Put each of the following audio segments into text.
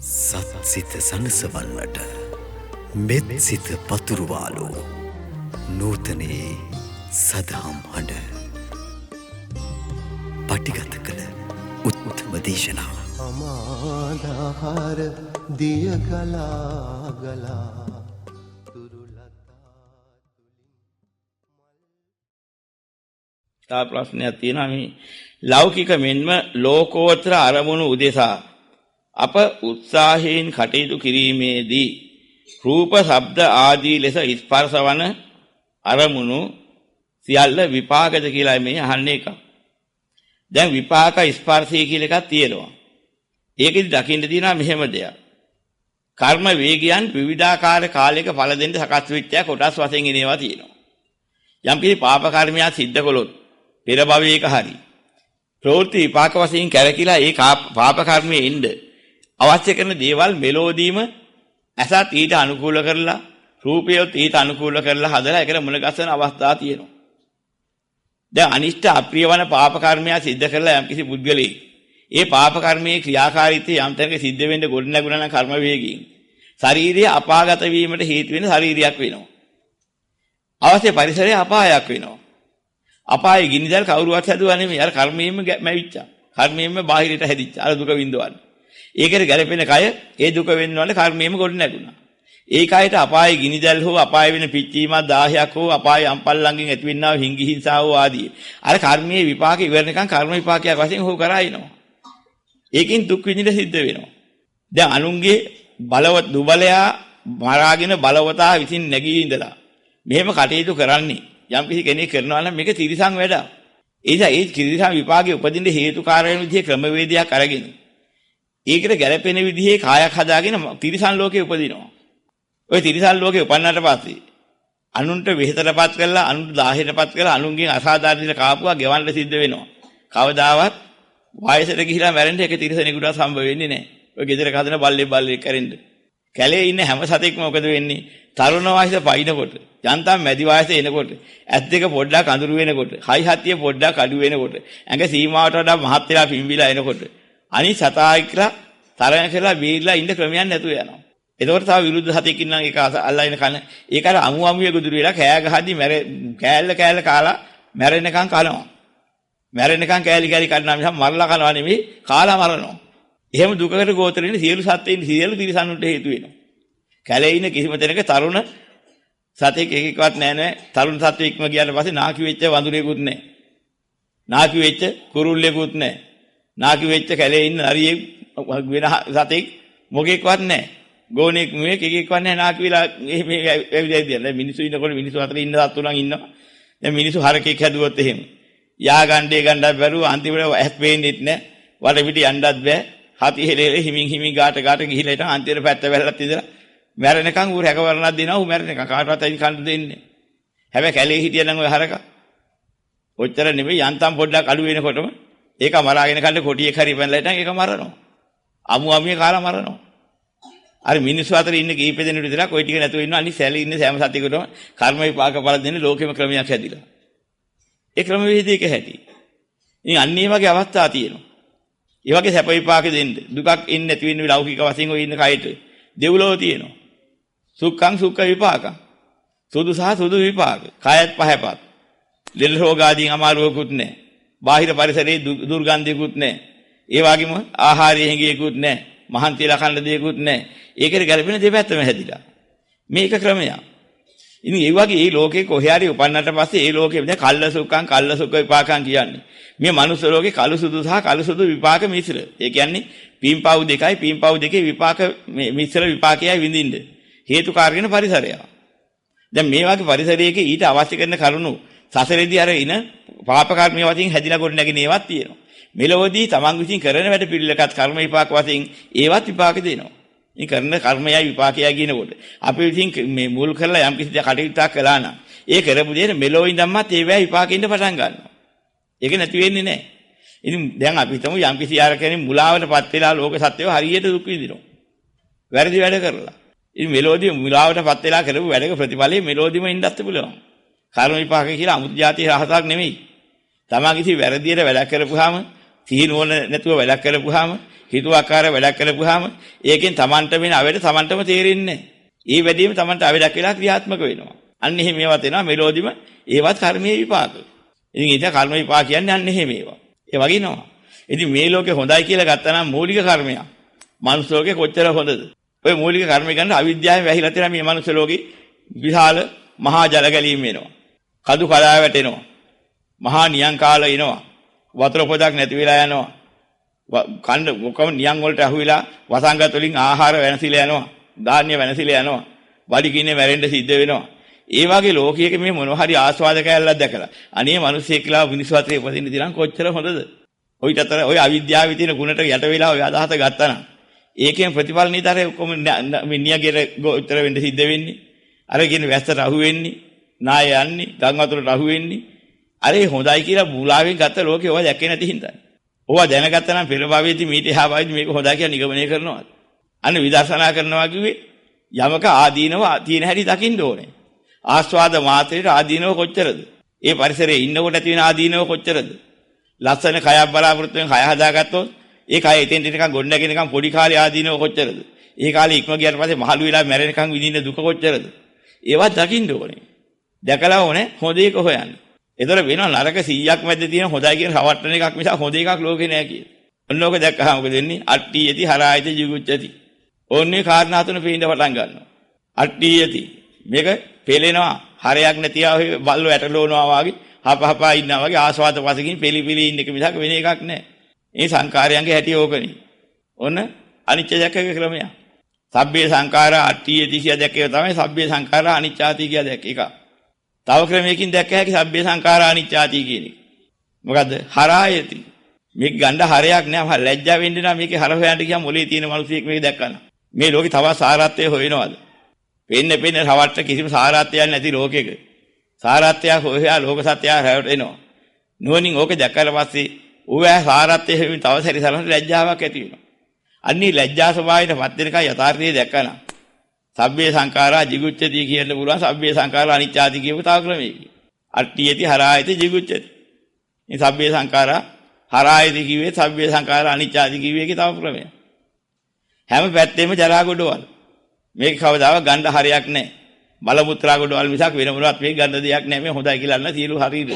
සත්සිත සනසවන්නට මෙත් සිත පතුරුවාලෝ නූතනයේ සදහම් හඬ පටිගත කළ උත්තම දේශනාව අමාදාහාර දිය ගලා ගලා තා ප්‍රශ්නයක් තියෙනවා මේ ලෞකික මෙන්ම ලෝකෝත්තර අරමුණු උදෙසා අප උත්සාහයෙන් කටයුතු කිරීමේදී රූප ශබ්ද ආදී ලෙස ස්පර්ශ වන අරමුණු සියල්ල විපාකද කියලා මේ අහන්නේ එක. දැන් විපාක ස්පර්ශය කියලා එකක් තියෙනවා. ඒකෙදි දකින්න තියෙනවා මෙහෙම දෙයක්. කර්ම වේගයන් විවිධාකාර කාලයක ඵල දෙන්න සකස් වෙච්ච කොටස් වශයෙන් එනවා තියෙනවා. යම් කිසි පාප කර්මයක් සිද්ධ කළොත් පෙර භවයක හරි ප්‍රවෘත්ති විපාක වශයෙන් කැරකිලා ඒ පාප කර්මයේ ඉන්න අවශ්‍ය කරන දේවල් මෙලෝදීම ඇසත් ඊට අනුකූල කරලා රූපයත් ඊට අනුකූල කරලා හදලා ඒකට මුල ගැසෙන අවස්ථා තියෙනවා. දැන් අනිෂ්ට අප්‍රිය වන පාප කර්මයක් සිද්ධ කරලා යම් කිසි පුද්ගලෙක් ඒ පාප කර්මයේ ක්‍රියාකාරීත්වය යම් තැනක සිද්ධ වෙන්න ගොඩ නැගුණා නම් කර්ම වේගයෙන් ශාරීරිය අපාගත වීමට හේතු වෙන ශාරීරියක් වෙනවා. අවශ්‍ය පරිසරය අපායක් වෙනවා. අපායේ ගිනිදල් කවුරුවත් හැදුවා නෙමෙයි. අර කර්මයෙන්ම මැවිච්චා. කර්මයෙන්ම බාහිරට හැදිච්චා. අර දුක විඳවන්නේ. ඒකට ගැලපෙන කය ඒ දුක වෙන්නවල කර්මයෙන්ම ගොඩ නැගුණා. ඒ කයට අපායේ ගිනිදල් හෝ අපාය වෙන පිච්චීමක් 10ක් හෝ අපායේ අම්පල් ළඟින් ඇතිවෙනා වූ හිඟි හිංසාව ආදී. අර කර්මයේ විපාක ඉවරනකන් කර්ම විපාකයක් වශයෙන් හො කරා එනවා. ඒකෙන් දුක් විඳින්න සිද්ධ වෙනවා. දැන් අනුන්ගේ බලවත් දුබලයා මරාගෙන බලවතා විසින් නැගී ඉඳලා මෙහෙම කටයුතු කරන්නේ යම් කිසි කෙනෙක් කරනවා නම් මේක තිරිසන් වැඩක්. ඒ නිසා ඒ තිරිසන් විපාකයේ උපදින්න හේතුකාරක වෙන විදිහේ ක්‍රමවේදයක් අරගෙන ඒකට ගැළපෙන විදිහේ කායක් හදාගෙන තිරිසන් ලෝකේ උපදිනවා. ওই තිරිසන් ලෝකේ උපන්නාට පස්සේ අනුන්ට වෙහෙතරපත් කරලා අනුන්ට දාහෙටපත් කරලා අනුන්ගෙන් අසාධාරණ විදිහට කාපුවා ගෙවන්න සිද්ධ වෙනවා. කවදාවත් වයසට ගිහිලා මැරෙන්න එක තිරිසනෙකුට හම්බ වෙන්නේ නැහැ. ඔය ගෙදරක හදන බල්ලෙක් කරින්න. කැලේ ඉන්න හැම සතෙක්ම මොකද වෙන්නේ? තරුණ වයස පයින්නකොට, යන්තම් මැදි වයස එනකොට, ඇස් දෙක පොඩ්ඩක් අඳුරු වෙනකොට, හයි හතිය පොඩ්ඩක් අඩු වෙනකොට, ඇඟ සීමාවට වඩා මහත් වෙලා පිම්බිලා එනකොට, අනිත් සතායිකලා තරණ කරලා බීලා ඉන්න ක්‍රමයක් නැතුව යනවා. එතකොට තව විරුද්ධ සතෙක් ඉන්නම් ඒක අල්ලගෙන කන. ඒක අර අමු අමුයේ ගොදුරු වෙලා කෑ ගහද්දි කෑල්ල කාලා මැරෙනකන් කනවා. මැරෙනකන් කෑලි කන්නා මිසක් මරලා කනවා නෙමෙයි කාලා මරනවා. එහෙම දුකකට ගෝතරේ ඉන්න සියලු සත්ත්වයින් සියලු තිරිසනුන්ට හේතු වෙනවා. කැලේ ඉන්න කිසිම තැනක තරුණ සතෙක් එකෙක්වත් නැහැ. තරුණ සත්ත්වෙ ඉක්ම ගියාට පස්සේ නාකි වෙච්ච වඳුරේකුත් නැහැ. නාකි වෙච්ච කුරුල්ලෙකුත් නැහැ. නාකි වෙච්ච කැලේ ඉන්න හරියෙක් වෙන සතෙක් මොකෙක්වත් නැහැ. ගෝණෙක් මේක එකෙක්වත් නැහැ නාකි වෙලා මේ ඇවිදලා. දැන් මිනිස්සු ඉන්නකොට මිනිස්සු අතර ඉන්න සත්තු නම් ඉන්නවා. දැන් මිනිස්සු හරකෙක් හැදුවොත් එහෙම. යා ගණ්ඩේ ගණ්ඩා බැරුව අන්තිමට ඇස් පේන්නෙත් නැහැ. වල පිටි යන්නත් බෑ. හති හෙලෙල හිමින් ගාට ගිහිලා ඉතින් අන්තිමට පැත්ත වැල්ලත් ඉඳලා මැරෙනකන් ඌ රැකවරණක් දෙනවා. ඌ මැරෙනකන් කාටවත් අයින් කන්න දෙන්නේ. හැබැයි කැලේ හිටියනම් ඔය හරක ඔච්චර නෙමෙයි යන්තම් පොඩ්ඩක් අඩු වෙනකොටම ඒක මරාගෙන කන්න කොටියක් හරි පැනලා ඉතින් ඒක මරනවා. අමු අමිය කාලා මරනවා. අර මිනිස්සු අතර ඉන්න කීප දෙනෙක් විතරක් ওই ටික නැතුව ඉන්නවා. අනිත් සැලී ඉන්න සෑම සතෙකුටම කර්ම විපාක බල දෙන්නේ ලෝකෙම ක්‍රමයක් හැදිලා. ඒ ක්‍රම වේදයක හැටි. ඉතින් අන්න ඒ වගේ අවස්ථා තියෙනවා. ඒ වගේ සැප විපාක දෙන්න දුකක් ඉන්නේ නැති වෙන ලෞකික වශයෙන් ඔය ඉන්න කයට දෙව්ලොව තියෙනවා. සුඛං සුඛ විපාකං. සුදු සහ සුදු විපාක. කායත් පහපත්. ලෙඩ රෝග ආදීන් අමාරුවකුත් නැහැ. බාහිර පරිසරයේ දුර්ගන්ධයකුත් නැහැ. ඒ වගේම ආහාරයේ හැඟියකුත් නැහැ. මහන්තියලා කන්න දෙයක්කුත් නැහැ. ඒකට ගැලපෙන දෙපැත්තම හැදිලා. මේක ක්‍රමයක්. ඉතින් ඒ වගේ මේ ලෝකේ කොහේ හරි උපන්නට පස්සේ මේ ලෝකෙ දැන් කල්ල සුඛං කල්ල සුඛ විපාකං කියන්නේ. මේ මනුස්ස ලෝකේ කළු සුදු සහ කළු සුදු විපාක මිශ්‍ර. ඒ කියන්නේ පීම්පව් දෙකයි පීම්පව් දෙකේ විපාක මිශ්‍ර විපාකයයි විඳින්න. හේතුකාරකන පරිසරය. දැන් මේ වගේ පරිසරයක ඊට අවශ්‍ය කරන කරුණු සසරේදී අර ඉන පාප කර්මයේ වශයෙන් හැදිලා කොට නැගින ඒවත් තියෙනවා. මෙලොවදී තමන් විසින් කරන වැඩ පිළිලකත් කර්ම විපාක වශයෙන් ඒවත් විපාක දෙනවා. මේ කරන කර්මයයි විපාකයයි කියනකොට අපි විසින් මේ මුල් කරලා යම් කිසි කටයුත්තක් කළා නම් ඒ කරපු දෙයට මෙලොව ඉඳන්මත් ඒවැ විපාකින්න පටන් ගන්නවා. ඒක නැති වෙන්නේ නැහැ. ඉතින් දැන් අපි හිතමු යම් කිසි ආකාරයකින් මුලාවටපත් වෙලා ලෝක සත්‍යව හරියට දුක් විඳිනවා. වැරදි වැඩ කරලා. ඉතින් මෙලොවදී මුලාවටපත් වෙලා කරපු වැඩක ප්‍රතිඵලයේ මෙලොවදීම ඉන්නත් පුළුවන්. කර්ම විපාක කියලා අමුතු જાතිය රහසක් නෙමෙයි. තමන් කිසි වැරදියට වැඩක් කරපුවාම සීනෝන නැතුව වැඩක් කරපුවාම, හිතුවාකාර වැඩක් කරපුවාම ඒකෙන් Tamanට වෙන අවේද Tamanටම තේරෙන්නේ නැහැ. ඒ වැඩිම Tamanට අවේදක් වෙලා ක්‍රියාත්මක වෙනවා. අන්න එහෙම ඒවා තේනවා මෙලෝදිම ඒවත් කර්මයේ විපාක. ඉතින් ඒක කර්ම විපාක කියන්නේ අන්න එහෙම ඒවා. ඒ වගේනවා. ඉතින් මේ ලෝකේ හොඳයි කියලා ගත්තා නම් මූලික කර්මයක්. මනුස්ස ලෝකේ කොච්චර හොඳද? ඔය මූලික කර්ම ගන්න අවිද්‍යාවෙන් වැහිලා තියෙන මේ මනුස්ස ලෝකේ විශාල මහා ජල ගැලීම් වෙනවා. කඳු කඩා වැටෙනවා. මහා නියං කාල එනවා. වතුර පොදක් නැති වෙලා යනවා. කන්න මොකම නියං වලට අහුවිලා වසංගත වලින් ආහාර වෙනසිලා යනවා. ධාන්‍ය වෙනසිලා යනවා. බඩගින්නේ මැරෙන්න සිද්ධ වෙනවා. ඒ වගේ ලෝකයක මේ මොනවා හරි ආස්වාද කැලලක් දැකලා අනේ මිනිස්සෙක් කියලා මිනිස් වත්‍රේ උපදින්න දිනම් කොච්චර හොඳද? ඔයිට අතර ඔය අවිද්‍යාවේ තියෙන ගුණට යට වෙලා ඔය අදහස ගත්තා නම් ඒකෙන් ප්‍රතිඵල නිතරේ ඔක්කොම මිනිහගේ උත්තර වෙන්න සිද්ධ වෙන්නේ. අර කියන වැස්සට අහු වෙන්නේ, නාය යන්නේ, ගම් වතුරට අහු වෙන්නේ. අර හොඳයි කියලා බුලාවෙන් ගත්ත ලෝකේ ඔය දැක්කේ නැති හින්දා. ඕවා දැනගත්තා නම් පෙර භවයේදී මීට එහා භවයේදී මේක හොඳයි කියලා නිගමනය කරනවා. අන්න විදර්ශනා කරනවා කිව්වේ යමක ආදීනව තියෙන හැටි දකින්න ඕනේ. ආස්වාද මාත්‍රේට ආදීනව කොච්චරද? ඒ පරිසරයේ ඉන්නකොට ඇති වෙන ආදීනව කොච්චරද? ලස්සන කයක් බලාපොරොත්තු වෙන කය හදාගත්තොත් ඒ කය එතෙන් නිකන් ගොඩනගෙන නිකන් පොඩි කාලේ ආදීනව කොච්චරද? ඒ කාලේ ඉක්ම ගියාට පස්සේ මහලු වෙලා මැරෙනකන් විඳින්න දුක කොච්චරද? ඒවත් දකින්න ඕනේ. දැකලා ඕනේ හොඳ එක හොයන්න. ඒතර වෙනවා නරක 100ක් මැද තියෙන හොඳයි කියන රවට්ටන එකක් මිසක් හොඳ එකක් ලෝකේ නෑ කියලා. ඔන්න ඕක දැක්කහම මොකද වෙන්නේ? අට්ටි යති හරායති ජිගුච්ඡති. ඕන්නේ කාරණා තුන පේන්න පටන් ගන්නවා. අට්ටි යති. මේක පෙලෙනවා. හරයක් නැතිව බල්ලෝ ඇටලෝනවා වගේ හපහපා ඉන්නවා වගේ ආස්වාද පසකින් පිලි ඉන්න එක මිසක් වෙන එකක් නෑ. මේ සංකාරයන්ගේ හැටි ඕකනේ. ඔන්න අනිච්ච දැක්කේ ක්‍රමය. සබ්බේ සංඛාරා අට්ටි යති කිය දැක්කේ තමයි සබ්බේ සංඛාරා අනිච්චාති කිය දැක්ක එක. තව ක්‍රමයකින් දැක්ක හැකි සබ්බේ සංඛාරා අනිච්චාති කියන එක. මොකද්ද? හරායති. මේක ගණ්ඩ හරයක් නෑ. ලැජ්ජා වෙන්න නම් මේකේ හර හොයන්න ගියාම මොලේ තියෙන මිනිස්සෙක් මේක දැක්කම මේ ලෝකේ තව සාරත්වය හොයනවාද? පෙන්නේ රවට්ට කිසිම සාරත්වයක් නැති ලෝකෙක. සාරත්වයක් හොයලා ලෝක සත්‍යය රැවටෙනවා. නුවණින් ඕක දැක්කලා පස්සේ ඌවා සාරත්වයේ හිමින් තව සැරිසරන ලැජ්ජාවක් ඇති වෙනවා. අන්නේ ලැජ්ජා ස්වභාවයටපත් වෙනකන් යථාර්ථය දැක්කනම් සබ්බේ සංඛාරා jigucchati කියන්න පුළුවන්. සබ්බේ සංඛාරා අනිච්චාති කියපු තව ක්‍රමයකින්. අට්ඨියති හරායති jigucchati. මේ සබ්බේ සංඛාරා හරායති කිව්වේ සබ්බේ සංඛාරා අනිච්චාති කිව්වේ ඒකේ තව ක්‍රමයක්. හැම පැත්තෙම ජරා ගොඩවල්. මේක කවදාවත් ගන්න හරියක් නැහැ. මල මුත්‍රා ගොඩවල් මිසක් වෙන මොනවත් මේක ගන්න දෙයක් නැහැ. මේ හොඳයි කියලා අන්න සියලු ශරීර.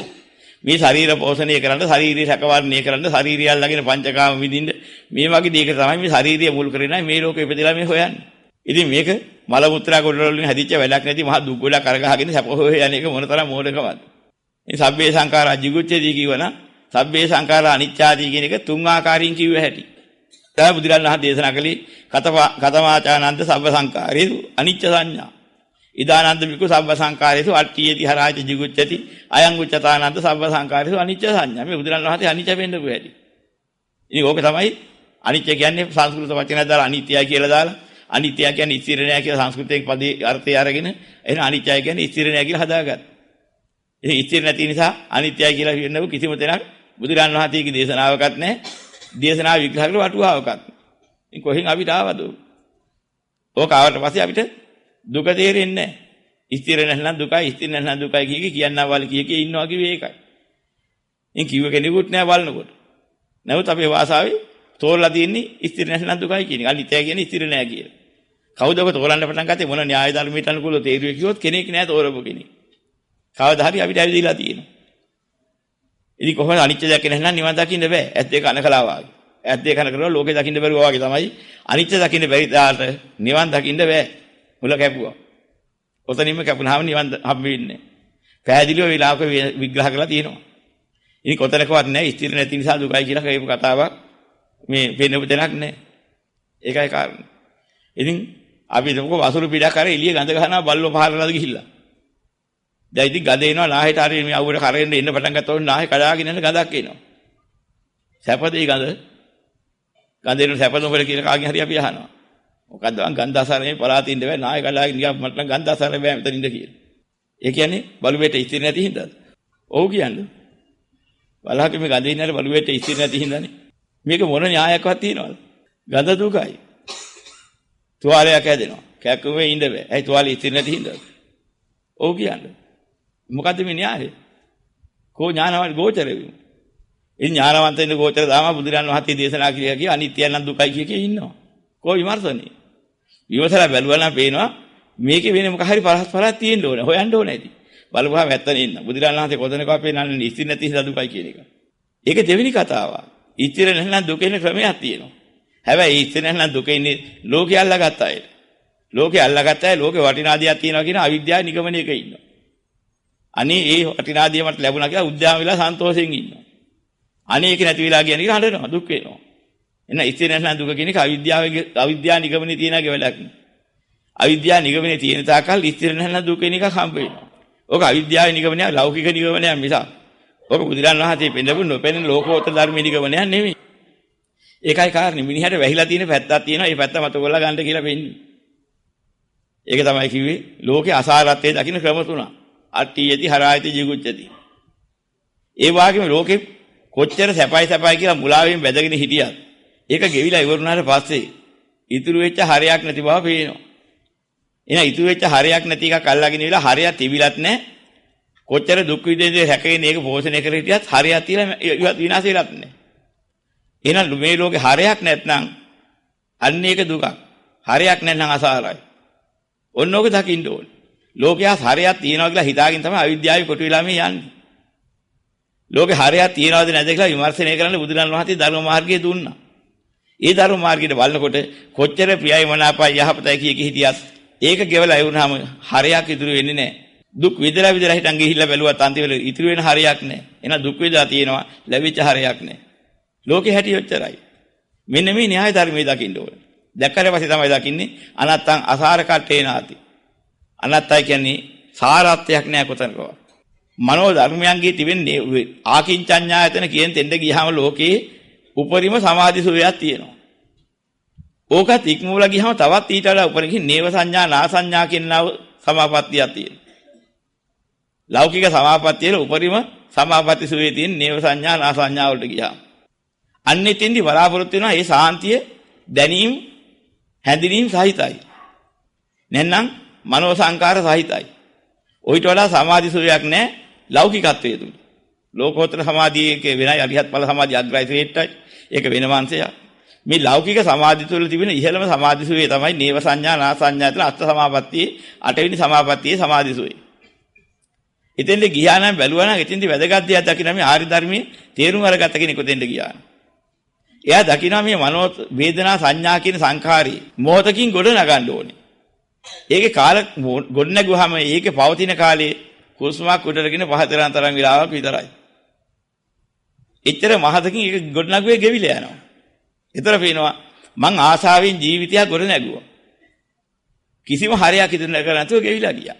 මේ ශරීර පෝෂණය කරන්න, ශාරීරික රැකවරණය කරන්න, ශාරීරිය අල්ලගෙන පංචකාම විඳින්න මේ වගේ දෙයක තමයි මේ ශාරීරිය මුල් කරගෙන මේ ලෝකෙ ඉපදලා මේ හොයන්නේ. ඉතින් මේක මල මුත්‍රා ගොඩවල වලින් හැදිච්ච වැඩක් නැති මහා දුක් ගොඩක් අරගහගෙන සැප හොය යන එක මොනතරම් මෝඩකමක්ද. මේ සබ්බේ සංඛාරා jigucchati කියවනම් සබ්බේ සංඛාරා අනිච්චාති කියන එක තුන් ආකාරයෙන් කිව්ව හැටි. තමයි බුදුරණන් වහන්සේ දේශනා කළේ කතමාචානන්ද සබ්බ සංඛාරේසු අනිච්ච සංඥා. ඉදානන්ද විකු සබ්බ සංඛාරේසු අට්ඨියති හරායති jigucchati අයං උච්චතානන්ද සබ්බ සංඛාරේසු අනිච්ච සංඥා. මේ බුදුරණන් වහන්සේ අනිච්ච වෙන්නකෝ හැටි. ඉතින් ඕක තමයි අනිච්ච කියන්නේ සංස්කෘත වචනයක් දාලා අනිත්‍යයි කියලා දාලා අනිත්‍ය කියන්නේ ස්ථිර නෑ කියලා සංස්කෘතයෙන් පදේ අර්ථය අරගෙන එහෙනම් අනිත්‍යයි කියන්නේ ස්ථිර නෑ කියලා හදාගත්තා. ඉතින් ස්ථිර නැති නිසා අනිත්‍යයි කියලා කියනව කිසිම තැනක් බුදුරණන් වහන්සේගේ දේශනාවකත් නෑ. දේශනා විග්‍රහ කරලා වටුවාවකත්. ඉතින් කොහෙන් අපිට ආවද? ඕක ආවට පස්සේ අපිට දුක තේරෙන්නේ නැහැ. ස්ථිර නැත්නම් දුකයි, ස්ථිර නැත්නම් දුකයි කියනවා වල කිය ඉන්නවා කිව්වේ ඒකයි. ඉතින් කිව්ව කෙනෙකුත් නෑ බලනකොට. නැවත අපේ වාසාවේ තෝරලා තියෙන්නේ ස්ථිර නැත්නම් දුකයි කියන එක. අනිත්‍ය කියන්නේ ස්ථිර නෑ කියලා. කවුද ඔක තෝරන්න පටන් ගත්තේ? මොන න්‍යාය ධර්මයට අනුකූලව තේරුවේ කිව්වොත් කෙනෙක් නෑ තෝරපු කෙනෙක්. කවදා හරි අපිට ඇවිදලා තියෙනවා. ඉතින් කොහොමද අනිත්‍ය දැක්කේ නැත්නම් නිවන් දකින්න බෑ. ඇත්ත දෙක කනකලා වාගේ. ඇත්ත දෙක කනකලා ලෝකේ දකින්න බැරුව වාගේ තමයි අනිත්‍ය දකින්න බැරි දාට නිවන් දකින්න බෑ. මුල කැපුවා. ඔතනින්ම කැපුණාම නිවන් හම්බෙන්නේ. පැහැදිලිව විලාක විග්‍රහ කරලා තියෙනවා. ඉතින් කොතනකවත් නැහැ ස්ථිර නැති නිසා දුකයි කියලා කියපු කතාවක් මේ වෙනව දෙයක් නැහැ. ඒකයි කාරණේ. ඉතින් අපි දුක වසුරු පිටක් අර එළිය ගඳ ගහනවා බල්ලෝ පහරලාද ගිහිල්ලා. දැන් ඉතින් ගඳ එනවා නාහෙට හරි මේ අවුවට කරගෙන එන්න පටන් ගත්තොත් නාහෙ කඩාගෙන යන ගඳක් එනවා. සැපදේ ගඳ. ගඳ එන සැපද මොකද කියලා කාගෙන් හරි අපි අහනවා. මොකද්ද ගන්ධාසාරයේ පලාතින් ඉන්න බෑ නාහෙ කඩාගෙන ගියා මට නම් ගන්ධාසාරය බෑ මෙතන ඉන්න කියලා. ඒ කියන්නේ බලුවේට ඉස්තිර නැති හින්දාද? ඔව් කියන්නේ. බලහක මේ ගඳ ඉන්නට බලුවේට ඉස්තිර නැති හින්දානේ. මේක මොන න්‍යායක්වත් තියනවද? ගඳ දුකයි. තුවාලයක් හැදෙනවා. කැක්කුමේ ඉන්න බෑ. ඇයි තුවාලේ ඉස්තිර නැති හින්දාද? ඔව් කියන්නේ. මොකද්ද මේ න්‍යායය? කෝ ඥානවල ගෝචර වෙමු. ඉතින් ඥානවන්ත වෙන ගෝචර දාම බුදුරන් වහන්සේ දේශනා කිය අනිත්‍යය නම් දුකයි කිය ඉන්නවා. කොයි විමර්ශනේ? විමසලා බැලුවා නම් පේනවා මේකේ වෙන මොකක් හරි පරස්පරයක් තියෙන්න ඕනේ. හොයන්න ඕනේ ඇති. බලපුවාම ඇත්තනේ ඉන්න. බුදුරන් වහන්සේ කොතනකව පේනන්නේ ඉස්තිර නැති හින්දා දුකයි කියන එක. ඒක දෙවෙනි කතාව. ඉස්තිර නැත්නම් දුක එන ක්‍රමයක් තියෙනවා. හැබැයි ඉස්තිර නැත්නම් දුක ඉන්නේ ලෝකේ අල්ලාගත්ත අය. ලෝකේ අල්ලාගත්ත අය ලෝකේ වටිනාදියක් තියෙනවා කියන අවිද්‍යාව නිගමනයක ඉන්නවා. අනේ ඒ වටිනාදිය මට ලැබුණා කියලා උද්‍යාම වෙලා සන්තෝෂයෙන් ඉන්නවා. අනේ ඒක නැති වෙලා කියන එක හඬනවා දුක් වෙනවා. එහෙනම් ඉස්තිර නැත්නම් දුක කියන එක අවිද්‍යාව නිගමනයේ තියෙනගේ වැඩක් නේ. අවිද්‍යාව නිගමනයේ තියෙන තාකල් ඉස්තිර නැත්නම් දුක කියන එක හම්බ වෙනවා. ඕක අවිද්‍යාවේ නිගමනය ලෞකික නිගමනයක් මිසක්. ඕක බුදුරන් වහන්සේ පෙන්නපු නොපෙනෙන ලෝකෝත්තර ධර්මයේ නිගමනයක් නෙමෙයි. ඒකයි කාරණේ මිනිහට වැහිලා තියෙන පැත්තක් තියෙනවා. ඒ පැත්ත මත කොල්ල ගන්න කියලා වෙන්නේ. ඒක තමයි කිව්වේ ලෝකේ අසාරත්වයේ දකින්න ක්‍රම තුනක්. අට්ඨියති හරායති ජිගුච්ඡති. ඒ වගේම ලෝකේ කොච්චර සැපයි කියලා මුලාවෙන් බැඳගෙන හිටියත් ඒක ගෙවිලා ඉවරුනාට පස්සේ ඉතුරු වෙච්ච හරයක් නැති බව පේනවා. එහෙනම් ඉතුරු වෙච්ච හරයක් නැති එකක් අල්ලගෙන ඉවිලා හරයක් තිබිලත් නැහැ. කොච්චර දුක් විඳින්නේ හැකගෙන ඒක පෝෂණය කර හිටියත් හරයක් තියලා ඉවත් විනාශ වෙලත් නැහැ. එහෙනම් මේ ලෝකේ හරයක් නැත්නම් අන්න ඒක දුකක්. හරයක් නැත්නම් අසාරයි. ඔන්න ඕක දකින්න ඕනේ. ලෝකයා හරයක් තියනවා කියලා හිතාගෙන තමයි අවිද්‍යාවේ කොට වෙලා මේ යන්නේ. ලෝකේ හරයක් තියනවද නැද්ද කියලා විමර්ශනය කරන්න බුදුරන් වහන්සේ ධර්ම මාර්ගය දුන්නා. ඒ ධර්ම මාර්ගයට බලනකොට කොච්චර ප්‍රියයි මනාපයි යහපතයි කිය හිටියත් ඒක ගෙවලා වුණාම හරයක් ඉතුරු වෙන්නේ නැහැ. දුක් විඳලා හිටන් ගිහිල්ලා බැලුවත් අන්තිමට ඉතුරු වෙන හරයක් නැහැ. එහෙනම් දුක් විඳලා තියෙනවා ලැබිච්ච හරයක් නැහැ. ලෝකේ හැටි ඔච්චරයි. මෙන්න මේ න්‍යාය ධර්මයේ දකින්න ඕනේ. දැක්කට පස්සේ තමයි දකින්නේ අනත්තං අසාර කට්ටේනාති. අනත්තයි කියන්නේ සාරත්වයක් නැහැ කොතනකවත්. මනෝ ධර්මයන්ගේ තිබෙන්නේ ආකින්චඤ්ඤායතන කියන තෙන්ද ගියාම ලෝකේ උපරිම සමාධි සුවයක් තියෙනවා. ඕකත් ඉක්මවලා ගියාම තවත් ඊට වඩා උපරිම නේව සංඥා නා සංඥා කියනව සමාපත්තියක් තියෙනවා. ලෞකික සමාපත්තියේ උපරිම සමාපatti සුවේ තියෙන නේව සංඥා නා සංඥා වලට ගියාම අන්නේ තෙන්දි බලාපොරොත්තු වෙනවා මේ සාන්තිය දැනීම හැඳිනීම සහිතයි. නැත්නම් මනෝ සංකාර සහිතයි. ඔයිට වඩා සමාධි සුවයක් නැහැ ලෞකිකත්වයේ තුල. ලෝකෝත්තර සමාධියේ වෙනයි අරිහත් ඵල සමාධිය අග්‍රයි ශ්‍රේෂ්ඨයි. ඒක වෙනම අංශයක්. මේ ලෞකික සමාධි තුල තිබෙන ඉහළම සමාධි සුවේ තමයි නේව සංඥා නා සංඥා තුළ අෂ්ට සමාපත්තියේ අටවෙනි සමාපත්තියේ සමාධි සුවේ. එතෙන්ද ගියා නම් බැලුවා නම් එතෙන්දි වැදගත් දෙයක් දකින්න මේ ආරි ධර්මයේ තේරුම් අරගත්ත කෙනෙක් එතෙන්ද ගියා. එයා දකිනවා මේ මනෝ වේදනා සංඥා කියන සංඛාරي මොහොතකින් ගොඩ නගන්න ඕනේ. ඒකේ කාල ගොඩ නැගුවාම ඒකේ පවතින කාලේ කුස්මක් උඩරගෙන පහතරන් තරම් විලාවක් විතරයි. එච්චර මහතකින් ඒක ගොඩ නැගුවේ ගෙවිලා යනවා. ඒතර පේනවා මං ආසාවෙන් ජීවිතයක් ගොඩ නැගුවා. කිසිම හරයක් ඉදිරි නැගලා නැතුව ගෙවිලා ගියා.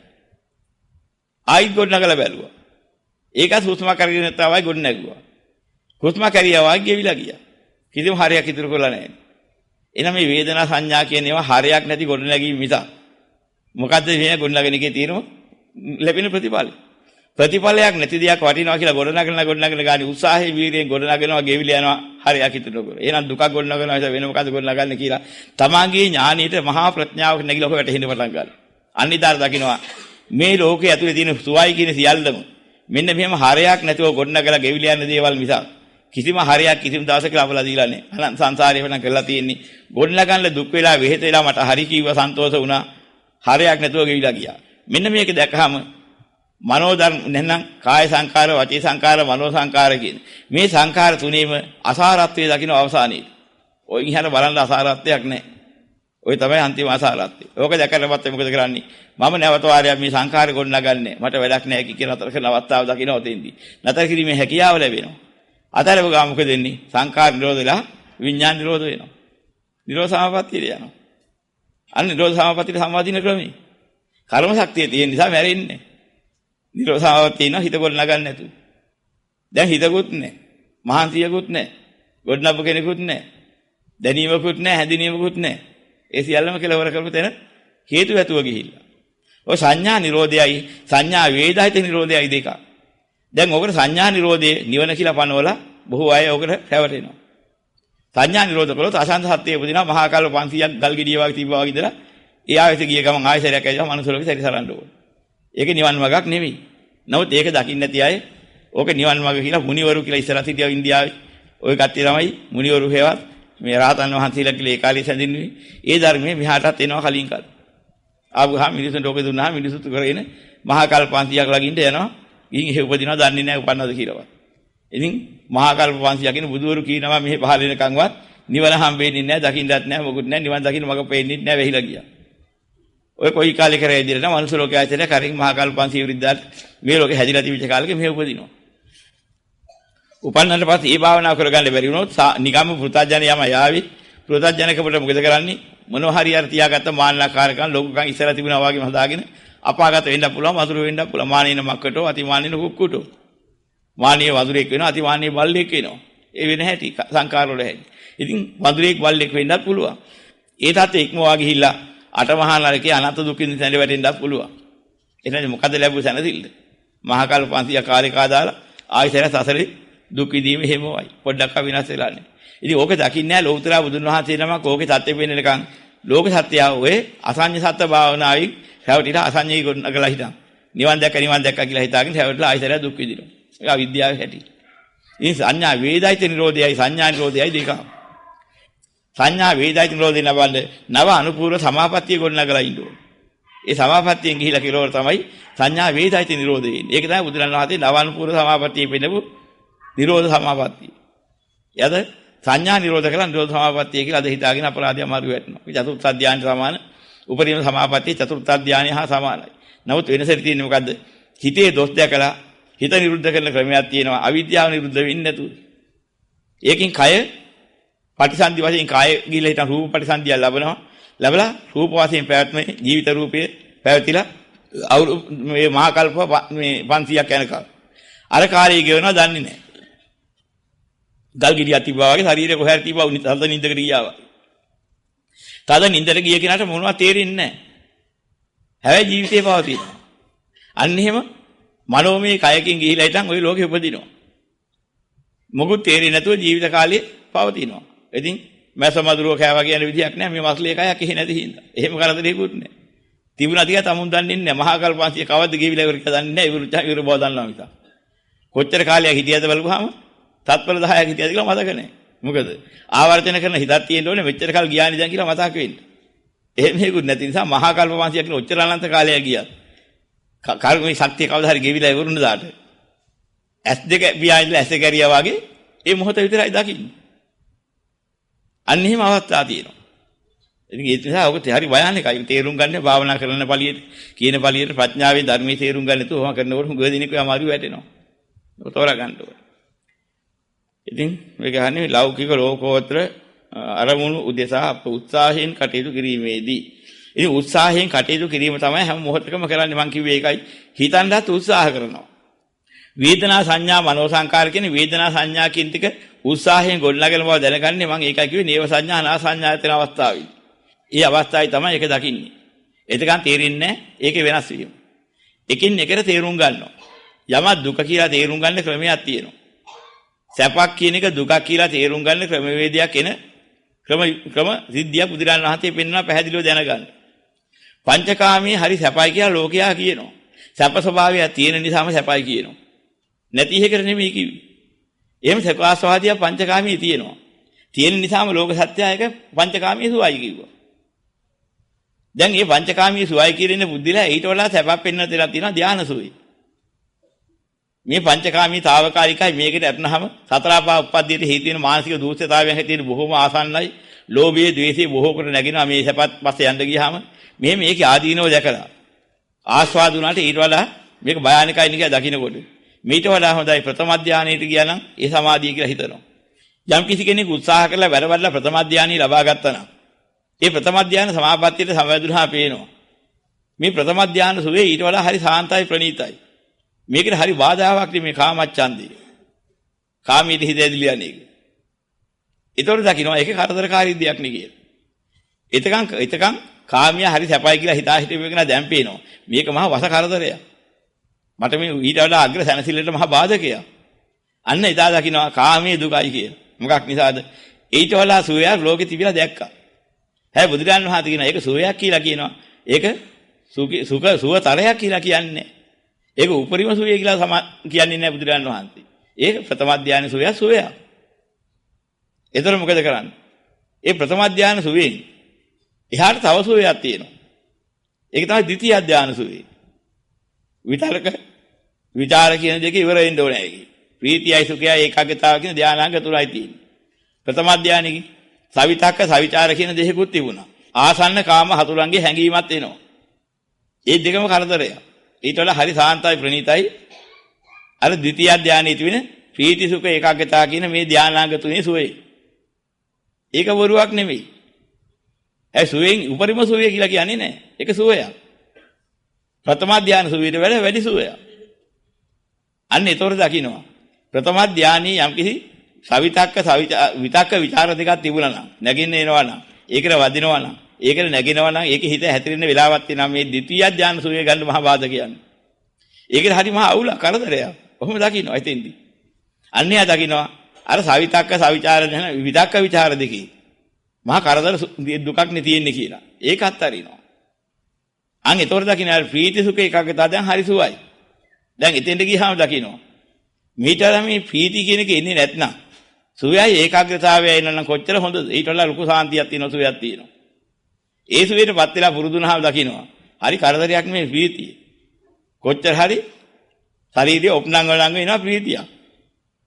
ආයිත් ගොඩ නගලා බැලුවා. ඒකත් කුස්මක් කරගෙන තමයි ගොඩ නැගුවා. කුස්මක් කරියා වාගේ ගෙවිලා ගියා. කිසිම හරයක් ඉතුරු කරලා නැහැ. එහෙනම් මේ වේදනා සංඥා කියන ඒවා හරයක් නැති ගොඩනැගීම් මිසක් මොකද්ද මේ ගොඩනගෙන එකේ තියෙන ලැබෙන ප්‍රතිඵලය. ප්‍රතිඵලයක් නැති දෙයක් වටිනවා කියලා ගොඩනගෙන ගානේ උත්සාහයේ වීර්යයෙන් ගොඩනගෙනවා ගෙවිලා යනවා හරයක් ඉතුරු කර. එහෙනම් දුකක් ගොඩනගෙනවා නිසා වෙන මොකද්ද ගොඩනගන්නේ කියලා තමාගේ ඥානියට මහා ප්‍රඥාවක් නැගිලා ඔක වැටෙන්න පටන් ගන්නවා. අනිදාර දකින්නවා මේ ලෝකයේ ඇතුලේ තියෙන සුවයි කියන සියල්ලම මෙන්න මෙහෙම හරයක් නැතුව ගොඩනගලා ගෙවිලා යන දේවල් මිසක් කිසිම හරයක් කිසිම දවසක ලබලා දීලා නැහැ. අනන්ත සංසාරේ වෙන කරලා තියෙන්නේ. ගොඩනගන්න දුක් වෙලා වෙහෙත වෙලා මට හරි කිව්ව සන්තෝෂ වුණා. හරයක් නැතුව ගෙවිලා ගියා. මෙන්න මේක දැක්කහම මනෝ ධර්ම නැත්නම් කාය සංකාර, වචී සංකාර, මනෝ සංකාර කියන මේ සංකාර තුනේම අසාරත්වයේ දකින්න අවසානයේ. ඔය ඉහළ බලන්න අසාරත්වයක් නැහැ. ඔය තමයි අන්තිම අසාරත්වය. ඕක දැකලා මත්තේ මොකද කරන්නේ? මම නැවත වාරයක් මේ සංකාර ගොඩනගන්නේ. මට වැඩක් නැහැ කියලා නතර කරන අවස්ථාව දකින්න ඔතෙන්දී. නතර කිරීමේ හැකියාව ලැබෙනවා. අතරව ගා මොකද වෙන්නේ? සංකාර නිරෝධ වෙලා විඥාන නිරෝධ වෙනවා. නිරෝධ සමාපත්තියට යනවා. අන්න නිරෝධ සමාපත්තියට සමාදින ක්‍රමී. කර්ම ශක්තිය තියෙන නිසා මැරෙන්නේ. නිරෝධ සමාපත්තිය ඉන්න හිත ගොඩ නගන්න නැතු. දැන් හිතකුත් නැහැ. මහන්සියකුත් නැහැ. ගොඩනබ කෙනෙකුත් නැහැ. දැනීමකුත් නැහැ, හැඳිනීමකුත් නැහැ. ඒ සියල්ලම කෙලවර කරපු තැන හේතු ඇතුව ගිහිල්ලා. ඔය සංඥා නිරෝධයයි සංඥා වේදාහිත නිරෝධයයි දෙක. දැන් ඔකට සංඥා නිරෝධයේ නිවන කියලා පනවලා බොහෝ අය ඔකට රැවටෙනවා. සංඥා නිරෝධ කළොත් අසංස සත්‍යයේ උපදිනවා මහා කල්ප 500ක් ගල් ගෙඩිය වගේ තිබ්බා වගේ ඉඳලා ඒ ආයෙත් ගිය ගමන් ආයෙසරයක් ඇවිල්ලා මනුස්සලෝකෙ සැරිසරන්න ඕන. ඒක නිවන් මාර්ගයක් නෙමෙයි. නමුත් ඒක දකින්න නැති අය ඕක නිවන් මාර්ග කියලා මුනිවරු කියලා ඉස්සරහ හිටියා ඉන්දියාවේ. ওই කට්ටිය තමයි මුනිවරු හේවත් මේ රහතන් වහන්සේලා කියලා ඒ කාලේ සැදින්නේ. ඒ ධර්මයේ මෙහාටත් එනවා කලින් කාලේ. ආවහම මිනිසුන්ට ඕක දුන්නාම මිනිසුත් කරගෙන මහා කල්ප 500ක් ළඟින්ට යනවා. ගිහින් එහෙ උපදිනවා දන්නේ නැහැ උපන්නද කියලාවත්. ඉතින් මහා කල්ප 500ක් කියන බුදුවරු කියනවා මෙහෙ පහල වෙනකන්වත් නිවන හම්බෙන්නේ නැහැ, දකින්නත් නැහැ, මොකුත් නැහැ, නිවන් දකින්න මග පේන්නේ නැහැ, වෙහිලා ගියා. ඔය කොයි කාලේ කරේ ඉදිරියට මනුස්ස ලෝකයේ ඇතල කරින් මහා කල්ප 500 විරුද්ධාට මේ ලෝකේ හැදිලා තිබිච්ච කාලෙක මෙහෙ උපදිනවා. උපන්නට පස්සේ මේ භාවනාව කරගන්න බැරි වුණොත් නිකම්ම පෘථජන යම යාවි. පෘථජනකමට මොකද කරන්නේ? මොනවා හරි අර තියාගත්ත මානනාකාරකම් ලෝකකම් ඉස්සරහ තිබුණා වගේම හදාගෙන අපාගත වෙන්න පුළුවන්, වතුරු වෙන්න පුළුවන්. මානින මක්කටෝ, අතිමානින කුක්කුටෝ. මානිය වතුරෙක් වෙනවා, අතිමානිය බල්ලෙක් වෙනවා. ඒ වෙන හැටි සංකාර වල හැටි. ඉතින් වතුරෙක් බල්ලෙක් වෙන්නත් පුළුවන්. ඒ තාත්තේ ඉක්මවා ගිහිල්ලා අටමහා නරකේ අනන්ත දුකින් සැඳ වැටෙන්නත් පුළුවන්. එහෙනම් මොකද ලැබුණ සැනසෙල්ල? මහා කල්ප 500 කාලේ කාදාලා ආයතන සසරේ දුක් විඳීම හැමෝයි. පොඩ්ඩක් විනාශ වෙලා නැහැ. ඉතින් ඕක දකින්නේ නැහැ ලෞතර බුදුන් වහන්සේ නමක් ඕකේ සත්‍ය වෙන්නේකන් ලෝක සත්‍යය ඔය අසඤ්ඤ සත්‍ය භාවනාවෙන් හැවටිලා අසඤ්ඤී ගොඩනගලා හිටන්. නිවන් දැක්ක කියලා හිතාගෙන හැවටිලා ආයතන දුක් විඳිනවා. ඒක අවිද්‍යාවේ හැටි. ඉතින් සංඥා වේදයිත නිරෝධයයි සංඥා නිරෝධයයි දෙකම. සංඥා වේදයිත නිරෝධේ නවන්නේ නව අනුපූර්ව සමාපත්තිය ගොඩනගලා ඉන්න ඕනේ. ඒ සමාපත්තියෙන් ගිහිලා කෙලවර තමයි සංඥා වේදයිත නිරෝධය එන්නේ. ඒක තමයි බුදුරණන් වහන්සේ නව අනුපූර්ව සමාපත්තිය පෙන්නපු නිරෝධ සමාපත්තිය. යද සංඥා නිරෝධ කළා නිරෝධ සමාපත්තිය කියලා අද හිතාගෙන අපරාධය අමාරු වෙනවා. චතුර්ථ ධානයට සමාන උපරිම සමාපත්තිය චතුර්ථ ධානය හා සමානයි. නමුත් වෙනසට තියෙන්නේ මොකද්ද? හිතේ දොස් දැකලා හිත නිරුද්ධ කරන ක්‍රමයක් තියෙනවා. අවිද්‍යාව නිරුද්ධ වෙන්නේ නැතුව. ඒකෙන් කය පටිසන්ධි වශයෙන් කය ගිහිල්ලා හිටන් රූප පටිසන්ධිය ලැබනවා. ලැබලා රූප වශයෙන් පැවැත්මේ ජීවිත රූපයේ පැවතිලා මේ මහා කල්ප මේ 500ක් යනකම් අර කාලේ ගෙවනවා දන්නේ නැහැ. ගල් ගෙඩියක් තිබ්බා වගේ ශරීරේ කොහේ තිබ්බා තද නින්දකට ගියා වගේ. තද නින්දට ගිය කෙනාට මොනවද තේරෙන්නේ නැහැ. හැබැයි ජීවිතේ පවතිනවා. අන්න එහෙම මනෝමය කයකින් ගිහිලා හිටන් ওই ලෝකෙ උපදිනවා. මොකුත් තේරෙන්නේ නැතුව ජීවිත කාලේ පවතිනවා. ඉතින් මැස මදුරුව කෑවා කියන විදියක් නැහැ. මේ මස්ලේ කයක් එහෙ නැති හින්දා. එහෙම කරදරේකුත් නැහැ. තිබුණා ටික තමුන් දන්නේ නැහැ. මහා කල්ප 500 කවද්ද ගෙවිලා ඉවර කියලා දන්නේ නැහැ. ඉවර බව දන්නවා මිස. කොච්චර කාලයක් හිටියද බලපුවාම තත්පර 10ක් හිටියද කියලා මතක නැහැ. මොකද ආවර්තන කරන හිතක් තියෙන්න ඕනේ මෙච්චර කල් ගියානේ දැන් කියලා මතක් වෙන්නේ. එහෙම හේකුත් නැති නිසා මහා කල්ප 500 කියන ඔච්චර අනන්ත කාලයක් ගියා. කර්මයේ ශක්තිය කවදා හරි ගෙවිලා ඉවරුන දාට. S2 පියාඹලා S1 කැරියා වගේ ඒ මොහොත විතරයි දකින්නේ. අන්න එහෙම අවස්ථා තියෙනවා. ඉතින් ඒ නිසා ඔක හරි භයානකයි. තේරුම් ගන්න භාවනා කරන පළියට කියන පළියට ප්‍රඥාවෙන් ධර්මයේ තේරුම් ගන්න නැතුව ඔහම කරනකොට හුඟ දෙනෙක් අමාරු වැටෙනවා. ඔක තෝරා ගන්න ඕනේ. ඉතින් මේ ගහන්නේ ලෞකික ලෝකෝත්තර අරමුණු උදෙසා අප උත්සාහයෙන් කටයුතු කිරීමේදී. ඉතින් උත්සාහයෙන් කටයුතු කිරීම තමයි හැම මොහොතකම කරන්නේ. මම කිව්වේ ඒකයි. හිතන්නත් උත්සාහ කරනවා. වේදනා සංඥා මනෝ සංකාර කියන වේදනා සංඥා කියන ටික උත්සාහයෙන් ගොඩනගන බව දැනගන්නේ මම ඒකයි කිව්වේ නේව සංඥා නා සංඥා යන අවස්ථාවේ. ඒ අවස්ථාවේ තමයි ඒක දකින්නේ. එතකන් තේරෙන්නේ නැහැ ඒකේ වෙනස් වීම. එකින් එකට තේරුම් ගන්නවා. යමක් දුක කියලා තේරුම් ගන්න ක්‍රමයක් තියෙනවා. සැපක් කියන එක දුකක් කියලා තේරුම් ගන්න ක්‍රමවේදයක් එන ක්‍රම සිද්ධියක් බුදුරජාණන් වහන්සේ පෙන්වනවා පැහැදිලිව දැනගන්න. පංචකාමී හරි සැපයි කියලා ලෝකයා කියනවා. සැප ස්වභාවය තියෙන නිසාම සැපයි කියනවා. නැති එකකට නෙමෙයි කිව්වේ. එහෙම සැපාස්වාදියා පංචකාමී තියෙනවා. තියෙන නිසාම ලෝක සත්‍යය එක පංචකාමී සුවයි කිව්වා. දැන් මේ පංචකාමී සුවයි කියන බුද්ධිලා ඊට වඩා සැපක් පෙන්වන්න දෙලා තියෙනවා ධානා සුවයි. මේ පංචකාමී తాවකාලිකයි මේකට අත්නහම සතරපා උප්පද්දියට හේතු වෙන මානසික දූෂ්‍යතාවයන් හැටියට බොහොම ආසන්නයි. ලෝභයේ ද්වේෂයේ බොහෝ කොට නැගිනවා මේ සැපත් පස්සේ යන්න ගියාම මෙහෙම මේකේ ආදීනව දැකලා ආස්වාද වුණාට ඊට වඩා මේක භයානකයි නිකන් දකින්නකොට මේට වඩා හොඳයි ප්‍රථම ධානයට ගියා නම් ඒ සමාධිය කියලා හිතනවා. යම් කිසි කෙනෙක් උත්සාහ කරලා වැඩවලලා ප්‍රථම ධානය ලබා ගත්තා නම් ඒ ප්‍රථම ධාන සමාපත්තියට සමවැදුනහා පේනවා. මේ ප්‍රථම ධාන සුවේ ඊට වඩා හරි සාන්තයි ප්‍රණීතයි. මේකට හරි බාධාවක් නෙමේ කාමච්ඡන්දේ. කාමීට හිත ඇදලා යන්නේ. ඒතකොට දකින්න ඒකේ කරදරකාරී දෙයක් නේ කියලා. එතකන් කාමිය හරි සැපයි කියලා හිතා හිටපු එක නා දැන් පේනවා. මේක මහා වස කරදරයක්. මට මේ ඊට වඩා අග්‍ර සැනසෙල්ලට මහා බාධකයක්. අන්න එදා දකින්නවා කාමයේ දුකයි කියලා. මොකක් නිසාද? ඊට වඩා සුවයක් ලෝකෙ තිබිලා දැක්කා. හැබැයි බුදුරජාණන් වහන්සේ කියනවා ඒක සුවයක් කියලා කියනවා. ඒක සුවතරයක් කියලා කියන්නේ. ඒක උපරිම සුවය කියලා කියන්නේ නැහැ බුදුරජාණන් වහන්සේ. ඒක ප්‍රථම ධානය සුවයක්. ඒතර මොකද කරන්නේ? ඒ ප්‍රථම ධානය සුවයෙන් එහාට තව සුවයක් තියෙනවා. ඒක තමයි ද්විතීය ධානය සුවය. විතරක විචාර කියන දෙක ඉවර වෙන්න ඕනේ ඒක. ප්‍රීතියයි සුඛයයි ඒකාග්‍රතාව කියන ධානාංග තුනයි තියෙන්නේ. ප්‍රථම ධානයේ සවිතක්ක සවිචාර කියන දෙකකුත් තිබුණා. ආසන්න කාම හතුරන්ගේ හැඟීමත් එනවා. ඒ දෙකම කරදරයක්. ඊට වඩා හරි සාන්තයි ප්‍රණීතයි අර ද්විතීය ධානයේ තිබෙන ප්‍රීති සුඛ ඒකාග්‍රතාව කියන මේ ධානාංග තුනේ සුවේ. ඒක වරුවක් නෙමෙයි. ඒ සුවේන් උපරිම සුවය කියලා කියන්නේ නැහැ. ඒක සුවයක්. ප්‍රථම ධානය සුවයට වඩා වැඩි සුවයක්. අන්න ඒතොර දකින්නවා. ප්‍රථම ධානයේ යම්කිසි සවිතක්ක විතක්ක ਵਿਚාර දෙකක් තිබුණා නම් නැගින්න එනවා නම් ඒකට වදිනවා නම් ඒකට නැගිනවා නම් ඒකේ හිත හැතිරෙන්න වෙලාවක් තියෙනවා මේ ද්විතීය ධානය සුවය ගන්න මහා බාධක කියන්නේ. ඒකට හරි මහා අවුල කරදරයක්. කොහොම දකින්නවා එතෙන්දී. අන්නයා දකින්නවා අර සවිතක්ක සවිචාර දෙන විතක්ක ਵਿਚාර දෙකේ මහා කරදර දුකක් නේ තියෙන්නේ කියලා. ඒකත් අරිනවා. අන් ඒතොර දකින්න අර ප්‍රීති සුඛ ඒකාග්‍රතාව දැන් හරි සුවයි. දැන් එතෙන්ට ගියාම දකින්නවා. මීටර මේ ප්‍රීති කියන එක එන්නේ නැත්නම් සුවයයි ඒකාග්‍රතාවයයි එනනම් කොච්චර හොඳද? ඊට වඩා ලොකු සාන්තියක් තියෙනවා සුවයක් තියෙනවා. ඒ සුවයටපත් වෙලා පුරුදුනහම දකින්නවා. හරි කරදරයක් මේ ප්‍රීතිය. කොච්චර හරි ශරීරයේ ඔප්නංග වෙනවා ප්‍රීතියක්.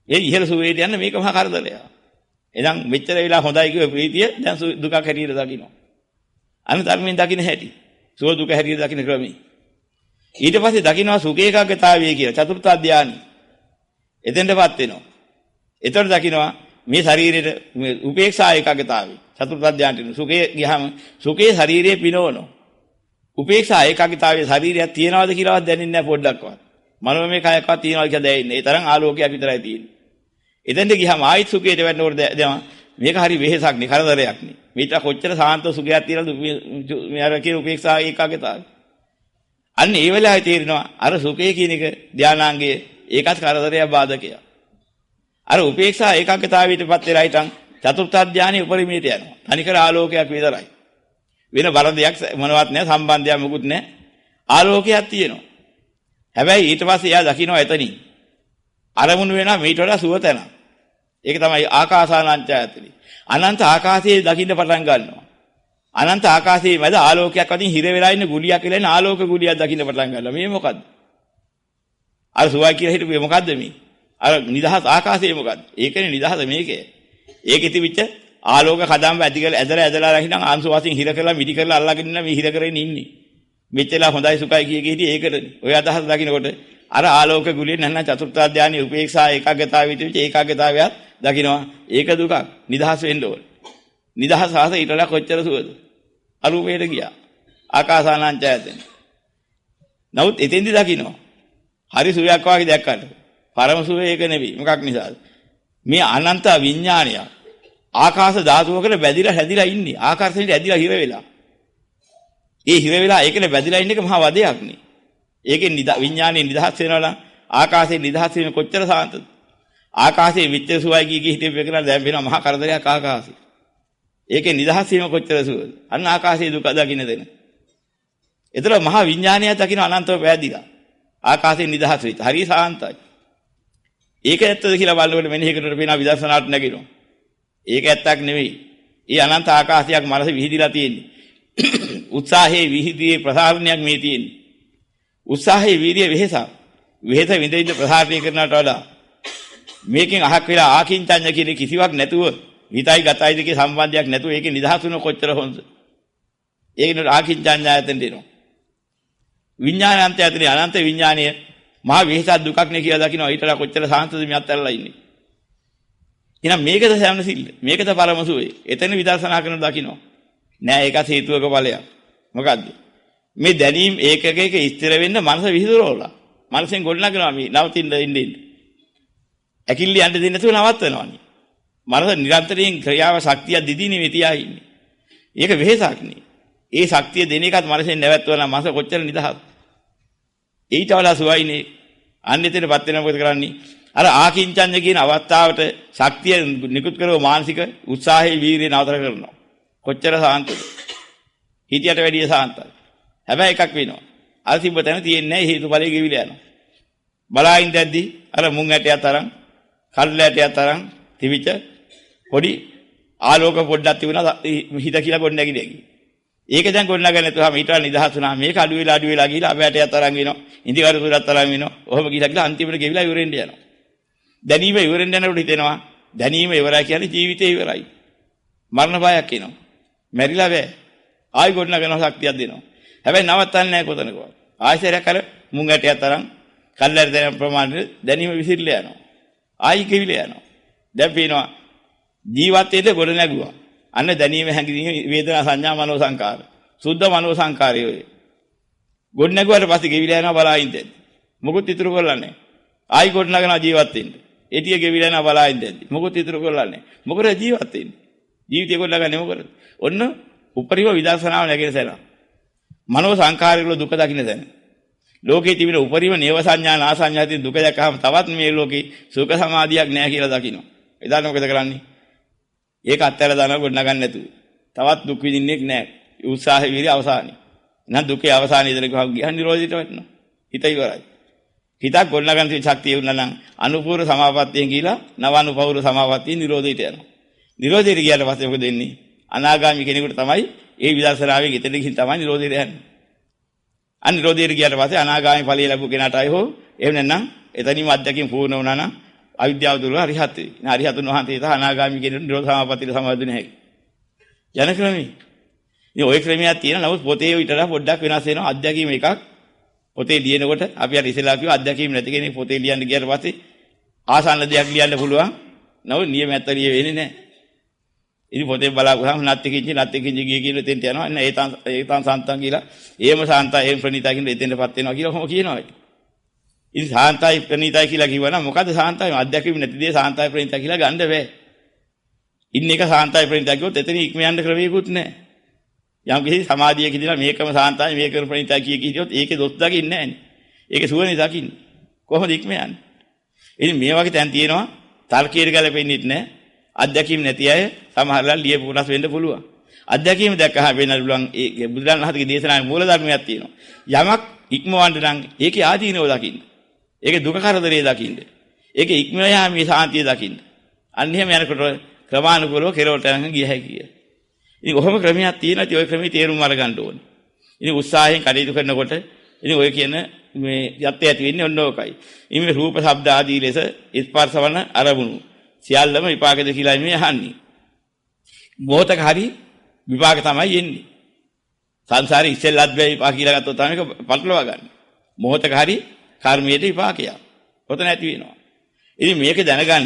ඒ ඉහළ සුවයට යන්න මේක මහා කරදරයක්. එහෙනම් මෙච්චර වෙලා හොඳයි කිව්ව ප්‍රීතිය දැන් දුකක් හැටියට දකින්නවා. අනුතරමින් දකින්න හැටි. සුව දුක හැටියට දකින්න ක්‍රමී. ඊට පස්සේ දකින්නවා සුඛ ඒකාග්‍රතාවය කියලා චතුර්ථ ධානය. එතෙන්ටපත් වෙනවා. එතකොට දකින්නවා මේ ශරීරයේ උපේක්ෂා ඒකාග්‍රතාවය චතුර්ථ ධානයට සුඛේ ගියාම සුඛේ ශරීරයේ පිනවනවා. උපේක්ෂා ඒකාග්‍රතාවයේ ශරීරයක් තියනවාද කියලාවත් දැනෙන්නේ නැහැ පොඩ්ඩක්වත්. මනෝමය කයක්වත් තියනවා කියලා දැනෙන්නේ. ඒ තරම් ආලෝකයක් විතරයි තියෙන්නේ. එතෙන්ට ගියාම ආයිත් සුඛයට වැටෙනකොට දැන් මේක හරි වෙහෙසක් නේ කරදරයක් නේ. මේක කොච්චර සාන්ත සුඛයක් තියනද මේ අර කියන උපේක්ෂා ඒකාග්‍රතාවය. අන්න ඒ වෙලාවේ තේරෙනවා අර සුඛය කියන එක ධානාංගයේ ඒකත් කරදරයක් බාධකයක්. අර උපේක්ෂා ඒකාග්‍රතාවයටපත් වෙලා හිටන් චතුර්ථ ධානයේ උපරිමයට යනවා. තනිකර ආලෝකයක් විතරයි. වෙන බර දෙයක් මොනවත් නැහැ සම්බන්ධයක් මොකුත් නැහැ. ආලෝකයක් තියෙනවා. හැබැයි ඊට පස්සේ එයා දකින්නවා එතනින් අරමුණු වෙනා මීට වඩා සුව තැන. ඒක තමයි ආකාසානංචයතනි. අනන්ත ආකාශයේ දකින්න පටන් ගන්නවා. අනන්ත ආකාශයේ මැද ආලෝකයක් අතින් හිර වෙලා ඉන්න ගුලියක් කියලා ඉන්න ආලෝක ගුලියක් දකින්න පටන් ගන්නවා. මේ මොකද්ද? අර සුවයි කියලා හිතුවේ මොකද්ද මේ? අර නිදහස් ආකාශයේ මොකද්ද? ඒකනේ නිදහස මේකේ. ඒකෙ තිබිච්ච ආලෝක කදම්බ ඇදලා රහිනම් ආංශු වශයෙන් හිර කරලා මිටි කරලා අල්ලගෙන ඉන්න මේ හිර කරගෙන ඉන්නේ. මෙච්චරලා හොඳයි සුඛයි කිය කී හිටියේ ඒකටනේ. ඔය අදහස දකින්නකොට අර ආලෝක ගුලිය නැත්නම් චතුර්ථ ධානයේ උපේක්ෂා ඒකාග්‍රතාවය තිබිච්ච ඒකාග්‍රතාවයත් දකින්නවා. ඒක දුකක්. නිදහස් වෙන්න ඕනේ. නිදහස ආස ඊට වඩා කොච්චර සුවද? අරූපයට ගියා. ආකාසානංචයතෙන්. නමුත් එතෙන්දි දකින්නවා. හරි සුවයක් වාගේ දැක්කට. පරම සුවේ ඒක නෙවෙයි. මොකක් නිසාද? මේ අනන්ත විඥානය ආකාශ ධාතුවකට බැඳිලා හැදිලා ඉන්නේ. ආකාශයට ඇදිලා හිර වෙලා. ඒ හිර වෙලා ඒකනේ බැඳිලා ඉන්න එක මහා වදයක් නේ. ඒකෙන් විඥානයේ නිදහස් වෙනවා නම් ආකාශයේ නිදහස් වෙන කොච්චර සාන්තද? ආකාශයේ විච්ඡේ සුවයි කී හිතේ වෙකලා දැන් වෙනවා මහා කරදරයක් ආකාශය. ඒකේ නිදහස් වීම කොච්චර සුවද? අන්න ආකාශයේ දුක දකින්න දෙන. ඒතර මහා විඥානය දකින්න අනන්තව පැහැදිලා. ආකාශයේ නිදහස් වෙයි. හරි සාන්තයි. ඒක ඇත්තද කියලා බලනකොට මෙනෙහි කරනකොට පේනවා විදර්ශනාට නැගිනවා. ඒක ඇත්තක් නෙවෙයි. ඒ අනන්ත ආකාශයක් මනස විහිදිලා තියෙන්නේ. උත්සාහයේ විහිදියේ ප්‍රසාරණයක් මේ තියෙන්නේ. උත්සාහයේ වීර්ය වෙහසක්. වෙහස විඳින්න ප්‍රසාරණය කරනට වඩා මේකෙන් අහක් වෙලා ආකින්චඤ්ඤ කියන කිසිවක් නැතුව හිතයි ගතයි දෙකේ සම්බන්ධයක් නැතුව ඒකේ නිදහස් වෙන කොච්චර හොඳද? ඒකින ආකින්චඤ්ඤායතෙන් දෙනවා. විඥානාන්තයතේ අනන්ත විඥානීය මහා වෙහසක් දුකක් නේ කියලා දකින්න ඊටලා කොච්චර සාන්තද මෙයත් ඇරලා ඉන්නේ. එහෙනම් මේකද සෑමසිල්ල. මේකද පරම සුවේ. එතන විදර්ශනා කරන දකින්න. නෑ ඒකත් හේතුවක ඵලයක්. මොකද්ද? මේ දැනීම් ඒකක ස්ථිර වෙන්න මනස විහිදුරවලා. මනසෙන් ගොඩනගනවා මේ නවතින්න ඉන්නේ. ඇකිල්ල යන්න දෙන්නේ නැතුව නවත්වනවානේ. මනස නිරන්තරයෙන් ක්‍රියාව ශක්තිය දිදිනේ මේ තියා ඉන්නේ. ඒක වෙහසක් නේ. ඒ ශක්තිය දෙන එකත් මනසෙන් නැවැත්වලා මනස කොච්චර නිදහස්. ඊට වඩා සුවයිනේ. අන්නෙතේපත් වෙන මොකද කරන්නේ? අර ආකින්චඤ්ඤ කියන අවස්ථාවට ශක්තිය නිකුත් කරව මානසික උත්සාහයේ වීරිය නතර කරනවා. කොච්චර සාන්තද? හිතියට වැඩිය සාන්තයි. හැබැයි එකක් වෙනවා. අර තිබ්බ තැන තියෙන්නේ නැහැ හේතුඵලයේ ගෙවිලා යනවා. බලායින් දැද්දි අර මුං ඇටයක් තරම් කල්ල ඇටයක් තරම් තිවිච්ච පොඩි ආලෝක පොඩ්ඩක් තිබුණා හිත කියලා ගොඩ නැගිලා ගියේ. ඒක දැන් ගොඩ නැගලා නැතුවම ඊට වඩා නිදහස් වුණා. මේක අඩු වෙලා ගිහිලා අපේ ඇටයක් තරම් වෙනවා. ඉන්දිකාර සුරත් තරම් වෙනවා. ඔහොම ගිහිලා අන්තිමට ගෙවිලා ඉවරෙන්න යනවා. දැනීම ඉවරෙන්න යනකොට හිතෙනවා දැනීම ඉවරයි කියන්නේ ජීවිතේ ඉවරයි. මරණ බයක් එනවා. මැරිලා බෑ. ආයි ගොඩ නගන ශක්තියක් දෙනවා. හැබැයි නවත්තන්නේ නැහැ කොතනකවත්. ආයෙසරයක් අර මුං ඇටයක් තරම් කල්ලාර දැන ප්‍රමාණය දැනීම විසිරලා යනවා. ආයි කෙවිලා යනවා. දැන් පේනවා ජීවත් වේද ගොඩ නැගුවා. අන්න දැනීම හැඟීම වේදනා සංඥා මනෝ සංකාර. සුද්ධ මනෝ සංකාරය ඔය. ගොඩ නැගුවාට පස්සේ කෙවිලා යනවා බලායින් දැන්. මොකොත් ඉතුරු කරලා නැහැ. ආයි ගොඩ නගනවා ජීවත් වෙන්න. එටිය කෙවිලා යනවා බලායින් දැන්. මොකොත් ඉතුරු කරලා නැහැ. මොකද ජීවත් වෙන්නේ. ජීවිතය ගොඩ නගන්නේ මොකද? ඔන්න උපරිම විදර්ශනාව නැගෙන සැන. මනෝ සංකාරය වල දුක දකින්න දැන. ලෝකේ තිබෙන උපරිම නේව සංඥා නා සංඥා තියෙන දුක දැක්කම තවත් මේ ලෝකේ සුඛ සමාධියක් නැහැ කියලා දකින්න. එදාට මොකද කරන්නේ? ඒක අත්හැරලා දානවා ගොඩ නගන්න නැතුව. තවත් දුක් විඳින්නෙක් නැහැ. උත්සාහය විරි අවසානයි. එහෙනම් දුකේ අවසානයේ ඉඳලා ගියන් නිරෝධයට වැටෙනවා. හිත ඉවරයි. හිතක් ගොඩ නගන්න තියෙන ශක්තිය උනා නම් අනුපූර්ව සමාපත්තියෙන් කියලා නව අනුපූර්ව සමාපත්තිය නිරෝධයට යනවා. නිරෝධයට ගියාට පස්සේ මොකද වෙන්නේ? අනාගාමී කෙනෙකුට තමයි ඒ විදර්ශනාවෙන් එතන ගිහින් තමයි නිරෝධයට යන්නේ. අනිරෝධයට ගියාට පස්සේ අනාගාමී ඵලය ලැබු කෙනාට අය හෝ එහෙම නැත්නම් එතනින්ම අධ්‍යක්ෂින් පූර්ණ වුණා නම් අවිද්‍යාව දුර හරිහත් වේ. හරිහතුන් වහන්සේ තහ අනාගාමී කෙනෙකුට නිරෝධ සමාපත්තියට සමවැදුනේ නැහැ. යන ක්‍රමී. ඉතින් ওই ක්‍රමයක් තියෙනවා. නමුත් පොතේ ඊටලා පොඩ්ඩක් වෙනස් වෙනවා. අධ්‍යක්ෂීම එකක් පොතේ ලියනකොට අපි අර ඉස්සෙල්ලා කිව්වා අධ්‍යක්ෂීම නැති කෙනෙක් පොතේ ලියන්න ගියාට පස්සේ ආසන්න දෙයක් ලියන්න පුළුවන්. නමුත් නියමයට ලියෙන්නේ නැහැ. ඉතින් පොතේ බලාගුවාම නත්ති කිංචි ගිය කියලා එතෙන්ට යනවා. එන්න ඒතන් සාන්තන් කියලා. ඒම සාන්තයි ඒම ප්‍රණීතයි කියලා එතෙන්ටපත් වෙනවා කියලා කොහොම කියනවා. ඉතින් සාන්තයි ප්‍රණීතයි කියලා කිව්වනම් මොකද සාන්තයි අධ්‍යක්ෂිම නැති දේ සාන්තයි ප්‍රණීතයි කියලා ගන්න බෑ. ඉන්න එක සාන්තයි ප්‍රණීතයි කිව්වොත් එතන ඉක්ම යන්න ක්‍රමයකුත් නැහැ. යම් කිසි සමාධියක ඉඳලා මේකම සාන්තයි මේකම ප්‍රණීතයි කිය කිව්වොත් ඒකේ දොස් දකින්නේ නැහැ නේ. ඒකේ සුවනේ දකින්නේ. කොහොමද ඉක්ම යන්නේ? ඉතින් මේ වගේ තැන් තියෙනවා තර්කයට ගැලපෙන්නේ නැහැ. අධ්‍යක්ීම් නැති අය සමහරවල් ලියපු කොටස් වෙන්න පුළුවන්. අධ්‍යක්ීම් දැක්කහම වෙන්න පුළුවන් ඒ බුදුරන් වහන්සේගේ දේශනාවේ මූල ධර්මයක් තියෙනවා. යමක් ඉක්මවන්න නම් ඒකේ ආදීනව දකින්න. ඒකේ දුක කරදරේ දකින්න. ඒකේ ඉක්ම යාමේ සාන්තිය දකින්න. අන්න එහෙම යනකොට ක්‍රමානුකූලව කෙරවට යන ගිය හැකියි. ඉතින් ඔහොම ක්‍රමයක් තියෙනවා. ඉතින් ওই ක්‍රමයේ තේරුම් අරගන්න ඕනේ. ඉතින් උත්සාහයෙන් කටයුතු කරනකොට ඉතින් ඔය කියන මේ යත් ඇති වෙන්නේ ඔන්න ඕකයි. ඉතින් මේ රූප ශබ්ද ආදී ලෙස ස්පර්ශවන අරමුණු සියල්ලම විපාකද කියලා මේ අහන්නේ. මොහතක හරි විපාක තමයි එන්නේ. සංසාරේ ඉස්සෙල්ලත් බෑ විපාක කියලා ගත්තොත් තමයි ඒක පටලවා ගන්න. මොහතක හරි කර්මයේ විපාකයක්. ඔතන ඇති වෙනවා. ඉතින් මේක දැනගන්න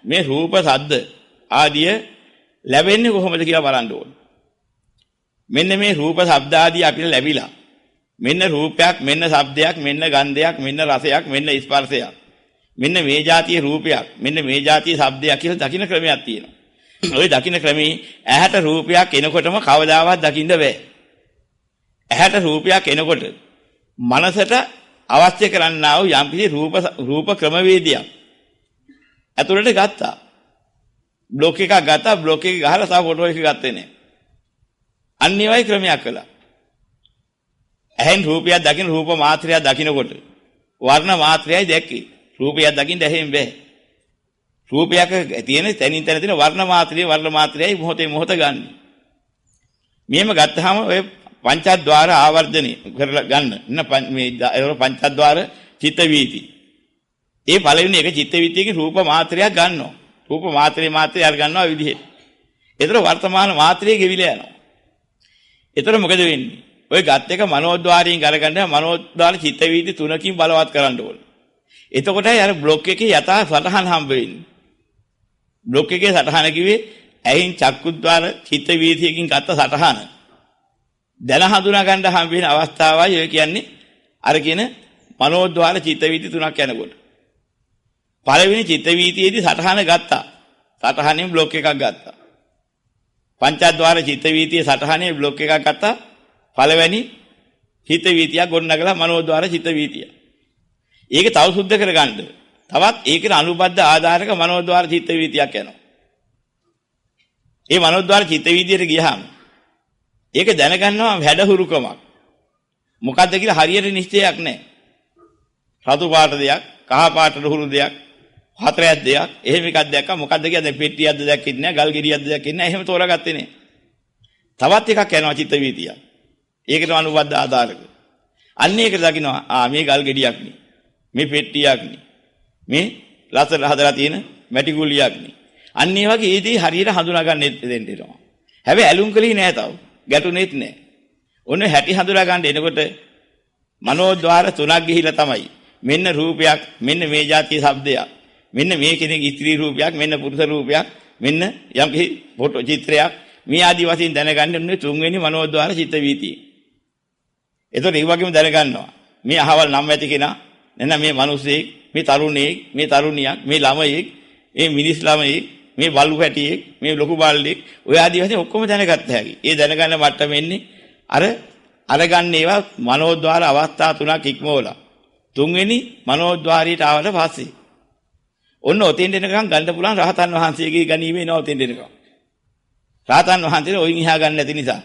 මේ රූප ශබ්ද ආදිය ලැබෙන්නේ කොහොමද කියලා බලන්න ඕනේ. මෙන්න මේ රූප ශබ්ද ආදී අපිට ලැබිලා. මෙන්න රූපයක්, මෙන්න ශබ්දයක්, මෙන්න ගන්ධයක්, මෙන්න රසයක්, මෙන්න ස්පර්ශයක්. මෙන්න මේ જાතිය රූපයක් මෙන්න මේ જાතිය ශබ්දයක් කියලා දකින්න ක්‍රමයක් තියෙනවා. ওই දකින්න ක්‍රමේ ඇහැට රූපයක් එනකොටම කවදාවත් දකින්න බෑ. ඇහැට රූපයක් එනකොට මනසට අවශ්‍ය කරන්නා වූ යම්කිසි රූප ක්‍රමවේදයක් ඇතුළට ගත්තා. බ්ලොක් එකක් ගත්තා බ්ලොක් එක ගහලා තව ෆොටෝ එක ගත්තේ නෑ. අනිවාර්ය ක්‍රමයක් කළා. ඇහෙන් රූපයක් දකින්න රූප මාත්‍රයක් දකින්නකොට වර්ණ මාත්‍රයයි දැක්කේ. රූපයක් දකින්න ඇහෙන් බෑ. රූපයක තියෙන තැනින් තැන තියෙන වර්ණ මාත්‍රයයි මොහොතේ මොහොත ගන්න. මෙහෙම ගත්තාම ඔය පංචද්වාර ආවර්ජණය කරලා ගන්න. මේ පංචද්වාර චිත්ත වීති. ඒ පළවෙනි එක චිත්ත වීතියකින් රූප මාත්‍රයක් ගන්නවා. රූප මාත්‍රය අර ගන්නවා විදිහට. ඒතර වර්තමාන මාත්‍රයේ ගෙවිලා යනවා. ඒතර මොකද වෙන්නේ? ඔය ගත් එක මනෝද්වාරයෙන් අරගන්න මනෝද්වාර චිත්ත වීති තුනකින් බලවත් කරන්න ඕනේ. එතකොටයි අර බ්ලොක් එකේ යථා සටහන් හම්බ වෙන්නේ. බ්ලොක් එකේ සටහන කිව්වේ ඇහින් චක්කුද්්වාර චිත්ත වීතියකින් ගත්ත සටහන. දැන හඳුනා ගන්න හම්බ වෙන අවස්ථාවයි ඔය කියන්නේ අර කියන මනෝද්වාර චිත්ත වීති තුනක් යනකොට. පළවෙනි චිත්ත වීතියේදී සටහන ගත්තා. සටහනෙන් බ්ලොක් එකක් ගත්තා. පංචද්වාර චිත්ත වීතියේ සටහනේ බ්ලොක් එකක් ගත්තා. පළවෙනි චිත්ත වීතිය ගොඩනගලා මනෝද්වාර චිත්ත වීතිය. ඒක තව සුද්ධ කරගන්න. තවත් ඒකට අනුබද්ධ ආධාරක මනෝද්වාර චිත්ත වීතියක් යනවා. ඒ මනෝද්වාර චිත්ත වීතියට ගියහම ඒක දැනගන්නවා වැඩහුරුකමක්. මොකද්ද කියලා හරියට නිශ්චයක් නැහැ. රතු පාට දෙයක්, කහ පාට රුහුරු දෙයක්, හතරක් දෙයක්, එහෙම එකක් දැක්කා මොකද්ද කියලා දැන් පෙට්ටියක්ද දැක්කෙත් නෑ, ගල් ගෙඩියක්ද දැක්කෙත් නෑ, එහෙම තෝරාගත්තේ නෑ. තවත් එකක් යනවා චිත්ත වීතිය. ඒකට අනුබද්ධ ආධාරක. අන්න ඒකට දකින්නවා මේ ගල් ගෙඩියක් නේ. මේ පෙට්ටියක් නේ. මේ ලස්සන හදලා තියෙන මැටි ගුලියක් නේ. අන්න ඒ වගේ ඒ දේ හරියට හඳුනා ගන්න දෙන්න වෙනවා. හැබැයි ඇලුම් කලේ නෑ තාම. ගැටුනේත් නෑ. ඔන්න හැටි හඳුනා ගන්න එනකොට මනෝද්වාර තුනක් ගිහිලා තමයි. මෙන්න රූපයක්, මෙන්න මේ જાතිය ශබ්දයක්. මෙන්න මේ කෙනෙක් ස්ත්‍රී රූපයක්, මෙන්න පුරුෂ රූපයක්, මෙන්න යම් කිසි ෆොටෝ චිත්‍රයක් මේ ආදි වශයෙන් දැනගන්න ඕනේ තුන්වෙනි මනෝද්වාර චිත්ත වීතිය. ඒතකොට ඒ වගේම දැනගන්නවා. මේ අහවල් නම් ඇති කෙනා, නැත්නම් මේ මිනිස්සෙක්, මේ තරුණයෙක්, මේ තරුණියක්, මේ ළමයෙක්, මේ මිනිස් ළමයෙක්, මේ බලු පැටියෙක්, මේ ලොකු බල්ලෙක්, ඔය ආදි වශයෙන් ඔක්කොම දැනගත්ත හැකි. ඒ දැනගන්න මට්ටම එන්නේ අරගන්න ඒවා මනෝද්වාර අවස්ථා තුනක් ඉක්මවලා. තුන්වෙනි මනෝද්වාරයට ආවට පස්සේ ඔන්න ඔතෙන් දෙනකම් ගන්න පුළුවන් රහතන් වහන්සේගේ ගණීමේ එනවා ඔතෙන් දෙනකම්. රහතන් වහන්සේට ඔයින් එහා ගන්න නැති නිසා.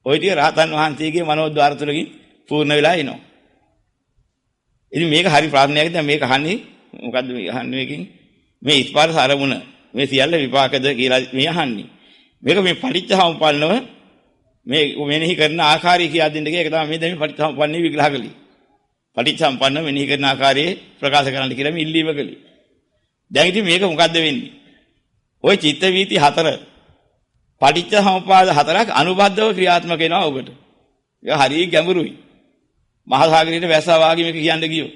ඔය ටික රහතන් වහන්සේගේ මනෝද්වාර තුනකින් පූර්ණ වෙලා එනවා. ඉතින් මේක හරි ප්‍රශ්නයක්. දැන් මේක අහන්නේ මොකද්ද මේ අහන්නේ මේකෙන්? මේ ස්පර්ශ අරමුණ මේ සියල්ල විපාකද කියලා මේ අහන්නේ. මේක මේ පටිච්චසමුප්පන්නව මේ මෙනෙහි කරන ආකාරය කියලා දෙන්න එක තමයි මේ දැන් පටිච්චසමුප්පන්නේ විග්‍රහ කළේ. පටිච්චසමුප්පන්න මෙනෙහි කරන ආකාරයේ ප්‍රකාශ කරන්න කියලා මේ ඉල්ලීම කළේ. දැන් ඉතින් මේක මොකද්ද වෙන්නේ? ওই චිත්ත වීති හතර පටිච්චසමුපාද හතරක් අනුබද්ධව ක්‍රියාත්මක වෙනවා ඔබට. ඒක හරිය ගැඹුරුයි. මහා සාගරයේ වැස්සා වාගේ මේක කියන්න ගියෝ.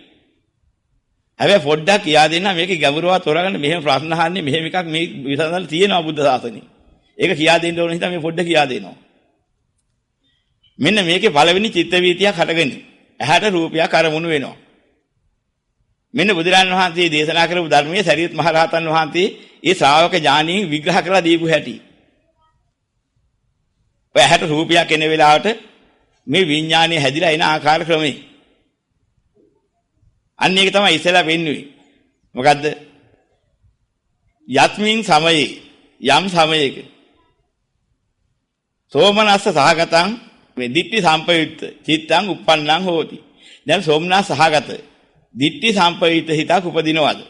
හැබැයි පොඩ්ඩක් කියා දෙන්න මේක ගැඹුරව තෝරගන්න මෙහෙම ප්‍රශ්න අහන්නේ මෙහෙම එකක් මේ විසඳලා තියෙනවා බුද්ධ ශාසනේ. ඒක කියා දෙන්න ඕන නිසා මේ පොඩ්ඩක් කියා දෙනවා. මෙන්න මේකේ පළවෙනි චිත්ත වීතියක් හටගෙන ඇහැට රූපයක් අරමුණු වෙනවා. මෙන්න බුදුරන් වහන්සේ දේශනා කරපු ධර්මයේ සරියුත් මහ රහතන් වහන්සේ ඒ ශ්‍රාවක ඥානීන් විග්‍රහ කරලා දීපු හැටි. ඔය ඇහැට රූපයක් එන වෙලාවට මේ විඥානය හැදිලා එන ආකාර ක්‍රමේ. අන්න ඒක තමයි ඉස්සෙල්ලා වෙන්නේ. මොකද්ද? යත්මින් සමයේ යම් සමයක සෝමනස්ස සහගතං මේ දිට්ඨි සම්පයුක්ත චිත්තං uppannං හෝති. දැන් සෝමනස්ස සහගත දිට්ඨි සම්පයුක්ත හිතක් උපදිනවද?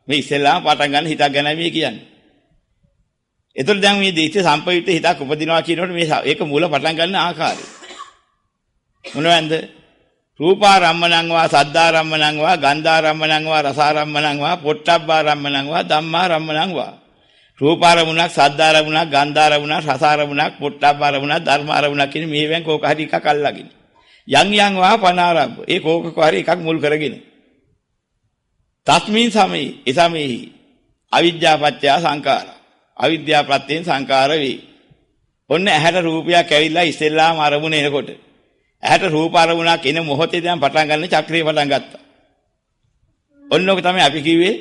මේ ඉස්සෙල්ලා පටන් ගන්න හිතක් ගැන මේ කියන්නේ. එතකොට දැන් මේ දිට්ඨි සම්පයුක්ත හිතක් උපදිනවා කියනකොට මේ ඒක මූල පටන් ගන්න ආකාරය මොනවද? රූපාරම්මණං වා සද්ධාරම්මණං වා ගන්ධාරම්මණං වා රසාරම්මණං වා පොට්ටබ්බාරම්මණං වා ධම්මාරම්මණං වා රූපාරමුණක් සද්ධාරමුණක් ගන්ධාරමුණක් රසාරමුණක් පොට්ටබ්බාරමුණක් ධර්මාරමුණක් කියන මේවෙන් කෝක හරි එකක් අල්ලගෙන යම් යම් වා පනාරම්භ ඒ කෝකක හරි එකක් මුල් කරගෙන තස්මින් සමේ එසමෙහි අවිද්‍යාපත්‍ය සංඛාර අවිද්‍යාව ප්‍රත්‍යයෙන් සංඛාර වේ. ඔන්න ඇහැට රූපයක් ඇවිල්ලා ඉස්සෙල්ලාම අරමුණ එනකොට ඇහැට රූප අරමුණක් එන මොහොතේ දැන් පටන් ගන්න චක්‍රිය පටන් ගත්තා. ඔන්න ඔක තමයි අපි කිව්වේ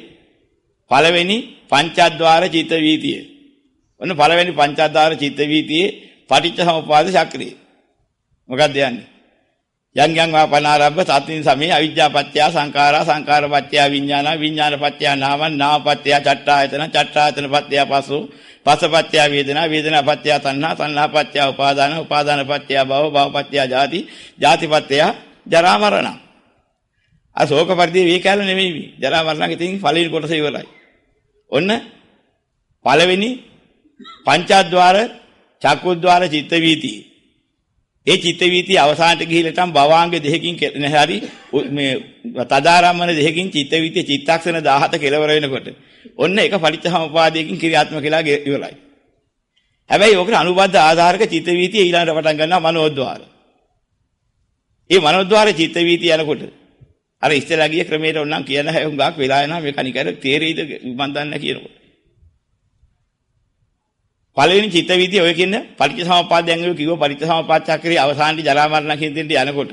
පළවෙනි පංචද්වාර චිත්ත වීතිය. ඔන්න පළවෙනි පංචද්වාර චිත්ත වීතියේ පටිච්චසමුපාද චක්‍රිය. මොකක්ද යන්නේ? යම් යම් වාපනාරබ්බ සත්‍යින් සමේ අවිජ්ජාපත්‍ය සංඛාරා සංඛාරපත්‍ය විඥාන විඥානපත්‍ය නාම නාමපත්‍ය චට්ඨායතන චට්ඨායතනපත්‍ය පස්සෝ පස්සපත්‍ය වේදනා වේදනාපත්‍ය තණ්හා තණ්හාපත්‍ය උපාදාන උපාදානපත්‍ය භව භවපත්‍ය ජාති ජාතිපත්‍ය ජරා මරණ. අශෝක පරිදි මේ කැල නෙමෙයි ජරා මරණ ඉතින් ඵලෙන් කොටස ඉවරයි. ඔන්න පළවෙනි පංචද්වාර චක්කුද්වාර චිත්ත වීතිය. ඒ චිත්ත වීතිය අවසානට ගිහිල්ලා තම භවාංග දෙකකින් හරි මේ තදාරම්මන දෙකකින් චිත්ත වීතිය චිත්තක්ෂණ 17 කෙලවර වෙනකොට ඔන්න ඒක පටිච්චසමුපාදයෙන් ක්‍රියාත්මක වෙලා ඉවරයි. හැබැයි ඕකට අනුබද්ධ ආධාරක චිත්ත වීතිය ඊළඟට පටන් ගන්නවා මනෝද්වාර. මේ මනෝද්වාර චිත්ත වීතිය යනකොට අර ඉස්සෙල්ලා ගිය ක්‍රමයට ඕනනම් කියන හැම හුඟක් වෙලා යනවා මේක නිකන් තේරෙයිද මන් දන්නේ කියනකොට. පළවෙනි චිත්ත වීතිය ඔය කියන පටිච්චසමුප්පාදයෙන් කිව්ව පටිච්චසමුප්පාද චක්‍රයේ අවසානයේ ජරා මරණ කියන දෙයට යනකොට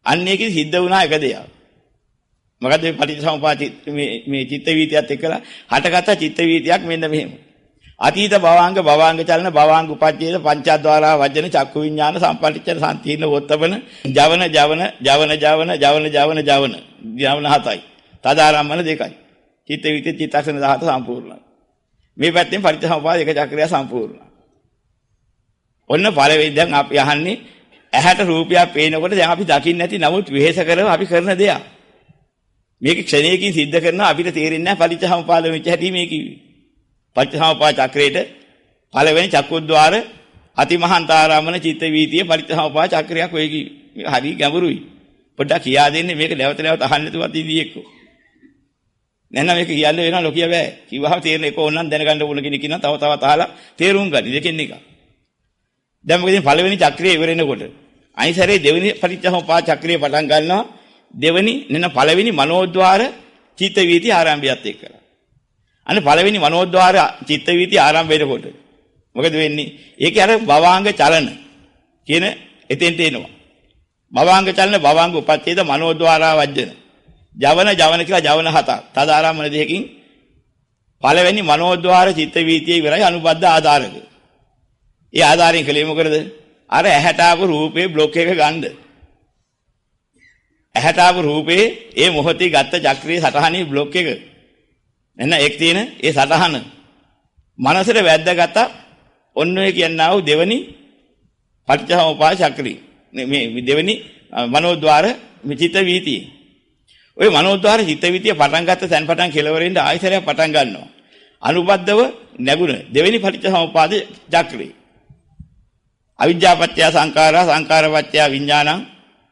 අන්න ඒකෙ සිද්ධ වුණා එක දෙයක්. මොකද මේ පටිච්චසමුප්පාද මේ චිත්ත වීතියත් එක්කලා හටගත්ත චිත්ත වීතියක් මෙන්න මෙහෙම. අතීත භවාංග චලන භවාංග උපච්ඡේද පංචද්වාරා වජන චක්කු විඥාන සම්පටිච්ඡන සම්තිර්ණ වොත්තපන ජවන ජවන හතයි. තදාරම්මන දෙකයි. චිත්ත වීතිය චිත්තක්ෂණ 17 සම්පූර්ණයි. මේ පැත්තෙන් පටිච්චසමුපාද එක චක්‍රය සම්පූර්ණ. ඔන්න පළවෙනි දැන් අපි අහන්නේ ඇහැට රූපයක් පේනකොට දැන් අපි දකින්නේ නැති නමුත් වෙහෙස කරව අපි කරන දෙයක්. මේක ක්ෂණයකින් සිද්ධ කරනවා අපිට තේරෙන්නේ නැහැ පටිච්චසමුපාද වෙච්ච හැටි මේ කිව්වේ. පටිච්චසමුපාද චක්‍රයේට පළවෙනි චක්කුද්්වාර අතිමහන්තාරාමන චිත්ත වීතිය පටිච්චසමුපාද චක්‍රයක් ඔය කිව්වේ. මේක හරි ගැඹුරුයි. පොඩ්ඩක් කියා දෙන්නේ මේක නැවත නැවත අහන්න නැතුවත් ඉදී එක්ක. නැත්නම් මේක කියන්න වෙනවා ලොකිය බෑ. කිව්වහම තේරෙන්නේ ඒක ඕනනම් දැනගන්න ඕන කෙනෙක් ඉන්නවා තව තවත් අහලා තේරුම් ගන්න. දෙකෙන් එක. දැන් මොකද පළවෙනි චක්‍රය ඉවර වෙනකොට අනිසරේ දෙවෙනි පටිච්චසමුපාද චක්‍රය පටන් ගන්නවා දෙවෙනි පළවෙනි මනෝද්වාර චිත්ත වීති ආරම්භයත් එක්කලා. අන්න පළවෙනි මනෝද්වාර චිත්ත වීති ආරම්භ වෙනකොට මොකද වෙන්නේ? ඒකේ අර භවාංග චලන කියන එතෙන්ට එනවා. භවාංග චලන භවාංග උපච්ඡේද මනෝද්වාරා වජ්ජන. ජවන කියලා ජවන හතක්. තදාරම්මන දෙකකින් පළවෙනි මනෝද්වාර චිත්ත වීතිය ඉවරයි අනුබද්ධ ආධාරක. ඒ ආධාරයෙන් කලේ මොකද? අර ඇහැට ආපු රූපේ බ්ලොක් එක ගන්න. ඇහැට ආපු රූපේ ඒ මොහොතේ ගත්ත චක්‍රයේ සටහනේ බ්ලොක් එක. එන්න එක් තියෙන ඒ සටහන මනසට වැද්දාගත්ත ඔන්න ඔය කියනවා වූ දෙවෙනි පටිච්චසමුපාද චක්‍රය. මේ දෙවෙනි මනෝද්වාර චිත්ත වීතිය. ওই මනෝද්වාර චිත්ත වීතිය පටන් ගත්ත තැන් පටන් කෙලවරින්ද ආයතරයක් පටන් ගන්නවා. අනුබද්ධව නැගුණ දෙවෙනි පටිච්චසමුපාද චක්‍රය. අවිජ්ජාපත්‍ය සංඛාරා සංඛාරපත්‍ය විඥානං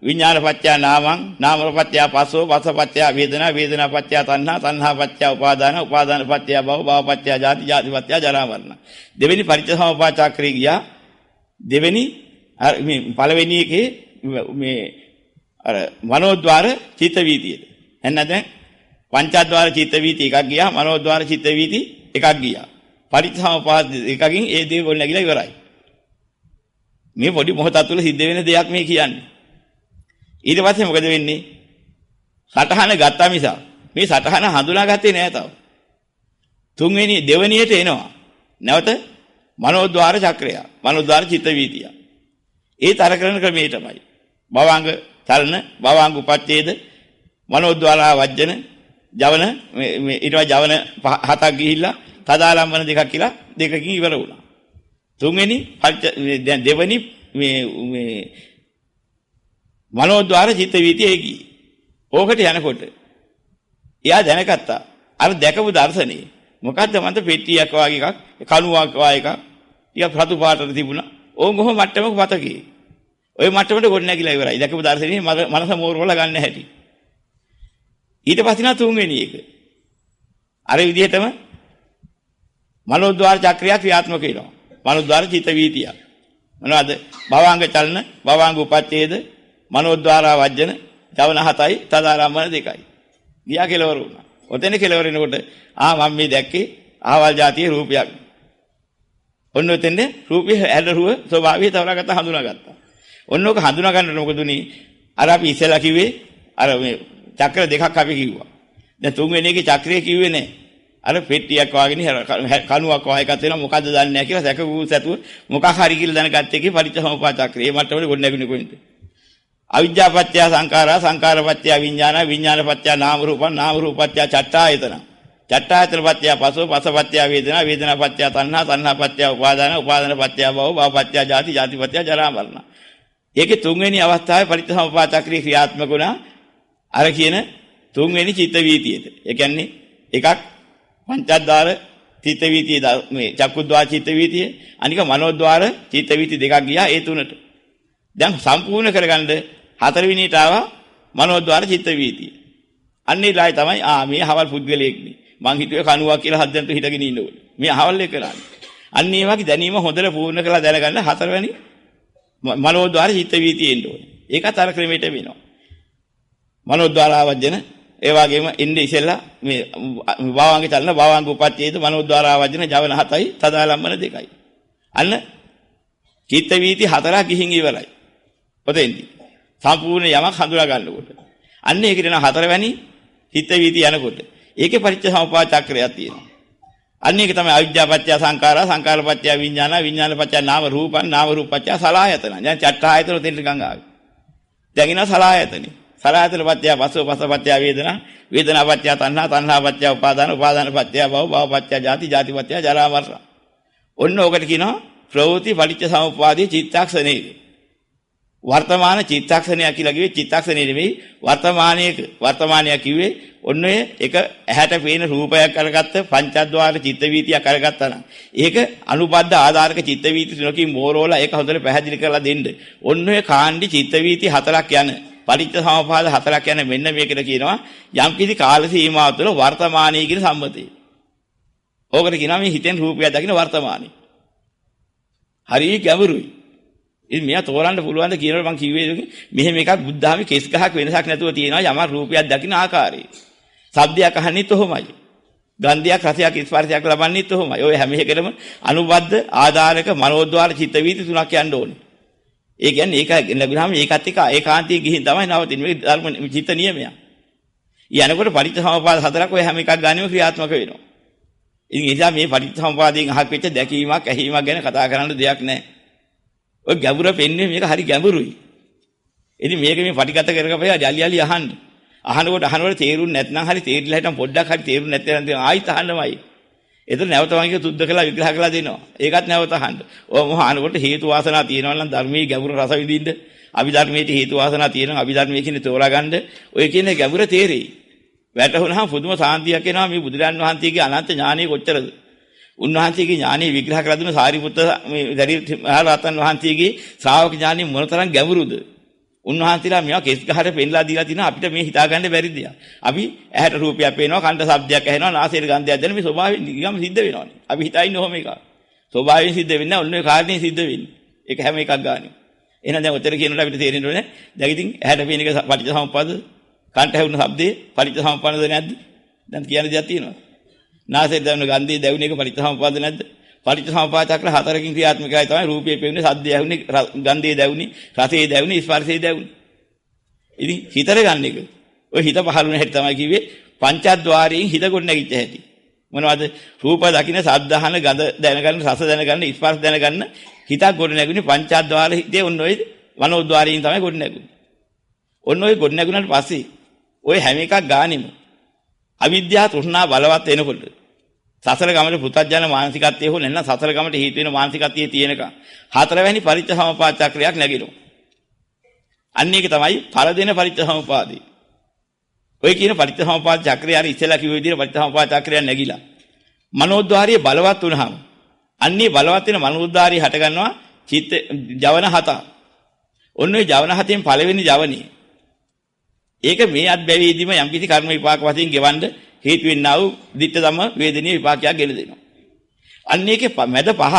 විඥානපත්‍ය නාමං නාමපත්‍ය පස්සෝ පස්සපත්‍ය වේදනා වේදනාපත්‍ය තණ්හා තණ්හාපත්‍ය උපාදාන උපාදානපත්‍ය භව භවපත්‍ය ජාති ජාතිපත්‍ය ජරා මරණ. දෙවෙනි පටිච්චසමුපාද චක්‍රය ගියා. දෙවෙනි මේ පළවෙනි එකේ මේ අර මනෝද්වාර චිත්ත වීතියට. එන්න දැන් පංචද්වාර චිත්ත වීති එකක් ගියා. මනෝද්වාර චිත්ත වීති එකක් ගියා. පටිච්චසමුපාද එකකින් ඒ දේ ගොල් නැගිලා ඉවරයි. මේ පොඩි මොහොතක් තුළ සිද්ධ වෙන දෙයක් මේ කියන්නේ. ඊට පස්සේ මොකද වෙන්නේ? සටහන ගත්තා මිස මේ සටහන හඳුනාගත්තේ නෑ තාම. තුන්වෙනි දෙවෙනියට එනවා. නැවත මනෝද්වාර චක්‍රය. මනෝද්වාර චිත්ත වීතිය. ඒ තර කරන ක්‍රමයේ තමයි. භවාංග චලන, භවාංග උපච්ඡේද, මනෝද්වාර වජ්ජන, ජවන මේ ඊට පස්සේ ජවන හතක් ගිහිල්ලා තදාලම්බන දෙකක් කියලා දෙකකින් ඉවර වුණා. තුන්වෙනි දැන් දෙවෙනි මේ මනෝද්වාර චිත්ත වීතිය ගියේ. ඕකට යනකොට එයා දැනගත්තා අර දැකපු දර්ශනේ මොකද්ද මන්ට පෙට්ටියක් වගේ එකක් කණුවක් වගේ එකක් ටිකක් රතු පාටට තිබුණා. ඕන් කොහොම මට්ටමක පතකේ. ওই මට්ටමට ගොඩ නැගිලා ඉවරයි. දැකපු දර්ශනේ මනස මෝරවල ගන්න හැටි. ඊට පස්සේ නා තුන්වෙනි එක. අර විදිහටම මනෝද්වාර චක්‍රය ක්‍රියාත්මක වෙනවා. මනෝද්වාර චිත්ත වීතිය. මොනවද? භවාංග චලන, භවාංග උපච්ඡේද, මනෝද්වාර වජ්ජන, ජවන 7යි, තදාරම්මන 2යි. ගියා කෙලවර වුණා. ඔතන කෙලවර වෙනකොට මම මේ දැක්කේ ආවල් જાතියේ රූපයක්. ඔන්න ඔතෙන්ද රූපේ ඇලරුව ස්වභාවය තවරාගත්ත හඳුනාගත්තා. ඔන්න ඔක හඳුනා ගන්නකොට මොකද උනේ? අර අපි ඉස්සෙල්ලා කිව්වේ අර මේ චක්‍ර දෙකක් අපි කිව්වා. දැන් තුන්වෙනි එකේ චක්‍රය කිව්වේ නෑ. අර පෙට්ටියක් වාගෙන කණුවක් වාය එකක් වෙනවා මොකද්ද දන්නේ නැහැ කියලා සැකවූ සතුව මොකක් හරි කියලා දැනගත්ත එකේ පටිච්චසමුප්පාද චක්‍රය. මේ මට්ටමේ ගොඩ නැගුණේ කොහෙන්ද? අවිජ්ජාපත්‍ය සංඛාරා සංඛාරපත්‍ය විඥාන විඥානපත්‍ය නාම රූපං නාම රූපපත්‍ය චට්ඨායතන චට්ඨායතනපත්‍ය පසෝ පසපත්‍ය වේදනා වේදනාපත්‍ය තණ්හා තණ්හාපත්‍ය උපාදාන උපාදානපත්‍ය භව භවපත්‍ය ජාති ජාතිපත්‍ය ජරා මරණ. ඒකේ තුන්වෙනි අවස්ථාවේ පටිච්චසමුප්පාද චක්‍රය ක්‍රියාත්මක වුණා. අර කියන තුන්වෙනි චිත්ත වීතියට. ඒ කියන්නේ එකක් පංචද්වාර චිත්ත වීතිය මේ චක්කුද්වාර චිත්ත වීතිය අනික මනෝද්වාර චිත්ත වීති දෙකක් ගියා ඒ තුනට. දැන් සම්පූර්ණ කරගන්න හතරවෙනිට ආවා මනෝද්වාර චිත්ත වීතිය. අන්නේ ලායි තමයි මේ අහවල් පුද්ගලයෙක් නේ. මං හිතුවේ කණුවක් කියලා හදන්නට හිටගෙන ඉන්න ඕනේ. මේ අහවල් එක කරන්නේ. අන්න ඒ වගේ දැනීම හොඳට පූර්ණ කරලා දැනගන්න හතරවෙනි මනෝද්වාර චිත්ත වීතිය එන්න ඕනේ. ඒකත් අර ක්‍රමයට වෙනවා. මනෝද්වාර ආවජන ඒ වගේම ඉන්නේ ඉස්සෙල්ලා මේ භාවාංග චලන භාවාංග උපච්ඡේද මනෝද්වාර ආවජන ජවන 7යි තදාලම්බන 2යි. අන්න චිත්ත වීති 4ක් ගිහින් ඉවරයි. ඔතෙන්දී සම්පූර්ණ යමක් හඳුනා ගන්නකොට. අන්න ඒකට යන හතරවැනි චිත්ත වීති යනකොට ඒකේ පටිච්චසමුප්පාද චක්‍රයක් තියෙනවා. අන්න ඒක තමයි අවිජ්ජාපත්‍ය සංඛාරා සංඛාරපත්‍ය විඥාන විඥානපත්‍ය නාම රූපං නාම රූපපත්‍ය සලආයතන. දැන් චට්ඨායතන දෙන්න ගංග ආවේ. දැන් ඉනවා සලආයතනෙ. සලආයතනපත්‍ය පස්සෝ පස්සපත්‍ය වේදනා වේදනාපත්‍ය තණ්හා තණ්හාපත්‍ය උපාදාන උපාදානපත්‍ය භව භවපත්‍ය ජාති ජාතිපත්‍ය ජරා මරණ. ඔන්න ඕකට කියනවා ප්‍රවෘත්ති පටිච්චසමුප්පාදයේ චිත්තක්ෂණේ. වර්තමාන චිත්තක්ෂණය කියලා කිව්වේ චිත්තක්ෂණය නෙමෙයි වර්තමානය කිව්වේ ඔන්න ඔය එක ඇහැට පේන රූපයක් අරගත්ත පංචද්වාර චිත්ත වීතියක් අරගත්තා නම් ඒක අනුබද්ධ ආධාරක චිත්ත වීති තුනකින් මෝරෝලා ඒක හොඳට පැහැදිලි කරලා දෙන්න. ඔන්න ඔය කාණ්ඩි චිත්ත වීති හතරක් යන පටිච්ච සමුප්පාද හතරක් යන මෙන්න මේකට කියනවා යම්කිසි කාල සීමාව තුළ වර්තමානයේ කියන සම්මතය. ඕකට කියනවා මේ හිතෙන් රූපයක් දකින්න වර්තමානයි. හරි ගැඹුරුයි. ඉතින් මෙයා තෝරන්න පුළුවන් ද කියනකොට මම කිව්වේ මෙහෙම එකක් බුද්ධාමි කෙස් ගහක් වෙනසක් නැතුව තියෙනවා යම රූපයක් දකින්න ආකාරය. ශබ්දයක් අහන්නෙත් ඔහොමයි. ගන්ධයක් රසයක් ස්පර්ශයක් ලබන්නෙත් ඔහොමයි. ඔය හැම එකකටම අනුබද්ධ ආධාරක මනෝද්වාර චිත්ත වීති තුනක් යන්න ඕනේ. ඒ කියන්නේ ඒක ලැබුණාම ඒකත් එක්ක ඒකාන්තයෙන් ගිහින් තමයි නවතින්නේ. මේ ධර්ම චිත්ත නියමයක්. ඊයනකොට පටිච්චසමුප්පාද හතරක් ඔය හැම එකක් ගන්නෙම ක්‍රියාත්මක වෙනවා. ඉතින් ඒ නිසා මේ පටිච්චසමුපාදයෙන් අහක් වෙච්ච දැකීමක් ඇහිීමක් ගැන කතා කරන්න දෙයක් නැහැ. ඔය ගැඹුර පෙන්නේ මේක හරි ගැඹුරුයි. ඉතින් මේක මේ පටිගත කරගපයා ජල්ලියලි අහන්න. අහනකොට තේරුන්නේ නැත්නම් හරි තේරිලා හිටන් පොඩ්ඩක් හරි තේරුන්නේ නැත්නම් ආයිත් අහන්නමයි. එතන නැවත වගේ සුද්ධ කළා විග්‍රහ කළා දෙනවා. ඒකත් නැවත අහන්න. ඔය අහනකොට හේතු වාසනා තියෙනවා නම් ධර්මයේ ගැඹුර රස විඳින්න. අභිධර්මයේ හේතු වාසනා තියෙනවා අභිධර්මයේ කියන්නේ තෝරා ගන්න. ඔය කියන්නේ ගැඹුර තේරෙයි. වැටහුණාම පුදුම සාන්තියක් එනවා මේ බුදුරන් වහන්සේගේ අනන්ත ඥානෙ කොච්චරද. උන්වහන්සේගේ ඥානෙ විග්‍රහ කරලා දුන්න සාරිපුත්ත මේ රහතන් වහන්සේගේ ශ්‍රාවක ඥානෙ මොනතරම් ගැඹුරුද. උන්වහන්සේලා මේවා කෙස් ගහට පෙන්ලා දීලා තිනවා අපිට මේ හිතා ගන්න බැරි දෙයක්. අපි ඇහැට රූපයක් පේනවා, කනට ශබ්දයක් ඇහෙනවා, නාසයට ගන්ධයක් දැනෙන මේ ස්වභාවයෙන් නිකම් සිද්ධ වෙනවානේ. අපි හිතන්නේ ඔහොම එකක්. ස්වභාවයෙන් සිද්ධ වෙන්නේ නැහැ. ඔන්න ඔය කාරණේ සිද්ධ වෙන්නේ. ඒක හැම එකක් ගානේ. එහෙනම් දැන් ඔතන කියනකොට අපිට තේරෙන්න ඕනේ. දැන් ඉතින් ඇහැට පේන එක පටිච්චසමුප්පාද, කනට ඇහුණු ශබ්දේ පටිච්චසමුප්පාදද නැද්ද? දැන් කියන දෙයක් තියෙනවා. නාසයට දැනෙන ගන්ධය දැවුන එක පටිච්චසමුප්පාද නැද්ද? පටිච්චසමුප්පාද චක්‍ර හතරකින් ක්‍රියාත්මකයි තමයි රූපයේ පෙවෙන්නේ, සද්දය ඇහුනේ, ගන්ධය දැවුනේ, රසය දැවුනේ, ස්පර්ශය දැවුනේ. ඉතින් හිතට ගන්න එක. ඔය හිත පහළ වෙන හැටි තමයි කිව්වේ පංචද්වාරයෙන් හිත ගොඩ නැගිච්ච හැටි. මොනවද? රූප දකින්න, ශබ්ද අහන, ගඳ දැනගන්න, රස දැනගන්න, ස්පර්ශ දැනගන්න හිතක් ගොඩ නැගුණේ පංචද්වාර හිතේ ඔන්න ඔය මනෝද්වාරයෙන් තමයි ගොඩ නැගුණේ. ඔන්න ඔය ගොඩ නැගුණාට පස්සේ ඔය හැම එකක් ගානෙම අවිද්‍යාව තෘෂ්ණා බලවත් වෙනකොට සසර ගමනේ පුතඥ මානසිකත්වයේ හෝ නැත්නම් සසර ගමනේ හේතු වෙන මානසිකත්වයේ තියෙනකම් හතරවැනි පරිච්ඡසමුපාද චක්‍රයක් නැගිනවා. අන්න ඒක තමයි ඵල දෙන පරිච්ඡසමුපාදේ. ඔය කියන පරිච්ඡසමුපාද චක්‍රය අර ඉස්සෙල්ලා කිව්ව විදිහට පරිච්ඡසමුපාද චක්‍රයක් නැගිලා මනෝද්වාරිය බලවත් වුණාම අන්නේ බලවත් වෙන මනෝද්වාරිය හට ගන්නවා චිත්ත ජවන හත. ඔන්න ඔය ජවන හතෙන් පළවෙනි ජවනේ ඒක මේ අත්බැවීදීම යම්කිසි කර්ම විපාක වශයෙන් ගෙවන්න හේතු වෙන්නා වූ ditta ධම්ම වේදනීය විපාකයක් ගෙන දෙනවා. අන්න ඒකේ මැද පහ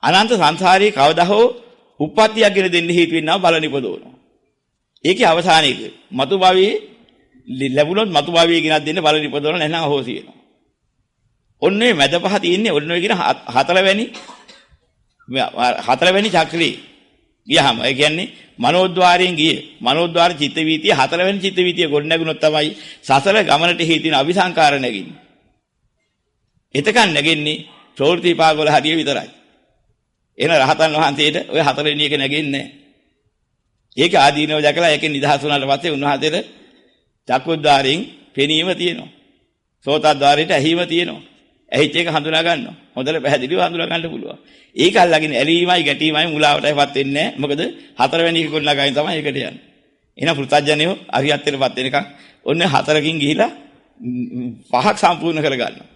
අනන්ත සංසාරයේ කවදා හෝ උප්පත්තියක් ගෙන දෙන්න හේතු වෙන්නා බල නිපදවනවා. ඒකේ අවසානයේක මතු භවයේ ලැබුණොත් මතු භවයේ ගෙනත් දෙන්න බල නිපදවන නැත්නම් අහෝසි වෙනවා. ඔන්න ඔය මැද පහ තියෙන්නේ ඔන්න ඔය කියන හතරවැනි චක්‍රේ ගියහම ඒ කියන්නේ මනෝද්වාරයෙන් ගියේ මනෝද්වාර චිත්ත වීතිය හතරවෙනි චිත්ත වීතිය ගොඩ නැගුණොත් තමයි සසල ගමනට හේතු වෙන අபிසංකාර නැගින්නේ. එතකන් නැගෙන්නේ ප්‍රවෘත්ති විපාක වල හරිය විතරයි. එන රහතන් වහන්සේට ඔය හතරවෙනි එක නැගෙන්නේ නැහැ. ඒක ආදීනව දැකලා ඒකෙන් නිදහස් වුණාට පස්සේ උන්වහන්සේට චක්කුද්්වාරයෙන් පෙනීම තියෙනවා. සෝතද්්වාරයට ඇහිම තියෙනවා. ඇහිච්ච එක හඳුනා ගන්නවා. හොඳට පැහැදිලිව හඳුනා ගන්න පුළුවන්. ඒක අල්ලගෙන ඇලීමයි ගැටීමයි මුලාවටයිපත් වෙන්නේ නැහැ. මොකද හතරවෙනි එක ගොඩනගාගෙන තමයි ඒකට යන්නේ. එහෙනම් පුත්‍ජජනියෝ අරියත්තටපත් වෙනකන් ඔන්න හතරකින් ගිහිලා පහක් සම්පූර්ණ කරගන්නවා.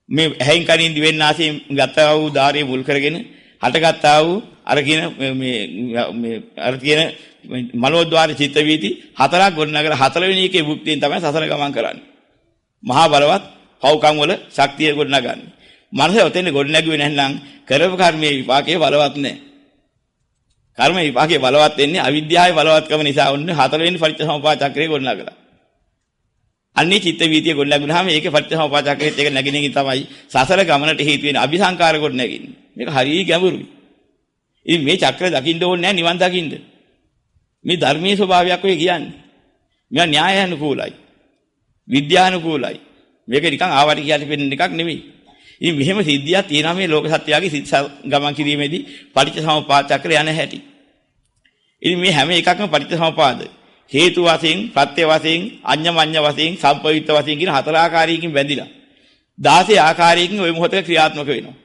මේ ඇහෙන් කනින් දිවෙන් නාසයෙන් ගත්තා වූ ධාරිය මුල් කරගෙන හටගත්තා වූ අර කියන මනෝද්වාර චිත්ත වීති හතරක් ගොඩනගලා හතරවෙනි එකේ භුක්තියෙන් තමයි සසර ගමන් කරන්නේ. මහා බලවත් පව්කම් වල ශක්තිය ගොඩනගන්නේ. මනස ඔතෙන් ගොඩ නැගුවේ නැත්නම් කරපු කර්මයේ විපාකයේ බලවත් නැහැ. කර්ම විපාකයේ බලවත් වෙන්නේ අවිද්‍යාවේ බලවත්කම නිසා ඔන්න හතරවෙනි පරිච්ඡසමුපාද චක්‍රේ ගොඩ නගලා. අන්නේ චිත්ත වීතිය ගොඩ නැගුණාම ඒකේ පරිච්ඡසමුපාද චක්‍රෙත් එක නැගිනකින් තමයි සසල ගමනට හේතු වෙන අபிසංකාර ගොඩ නැගින්නේ. මේක හරිය ගැඹුරුයි. ඉතින් මේ චක්‍ර දකින්න ඕනේ නැහැ නිවන් දකින්න. මේ ධර්මීය ස්වභාවයක් ඔය කියන්නේ. මේවා න්‍යායානුකූලයි. විද්‍යානුකූලයි. මේක නිකන් ආවට කියලා පෙන්නන එකක් නෙමෙයි. ඉතින් මෙහෙම සිද්ධියක් තියෙනවා මේ ලෝක සත්‍යයේ සිත් ගමන් කිරීමේදී පටිච්චසමුප්පාද චක්‍රය යන හැටි. ඉතින් මේ හැම එකක්ම පටිච්චසමුප්පාද හේතු වශයෙන්, ප්‍රත්‍ය වශයෙන්, අඤ්ඤමඤ්ඤ වශයෙන්, සම්පවිත්ත වශයෙන් කියන හතර ආකාරයකින් බැඳිලා 16 ආකාරයකින් ওই මොහොතේ ක්‍රියාත්මක වෙනවා.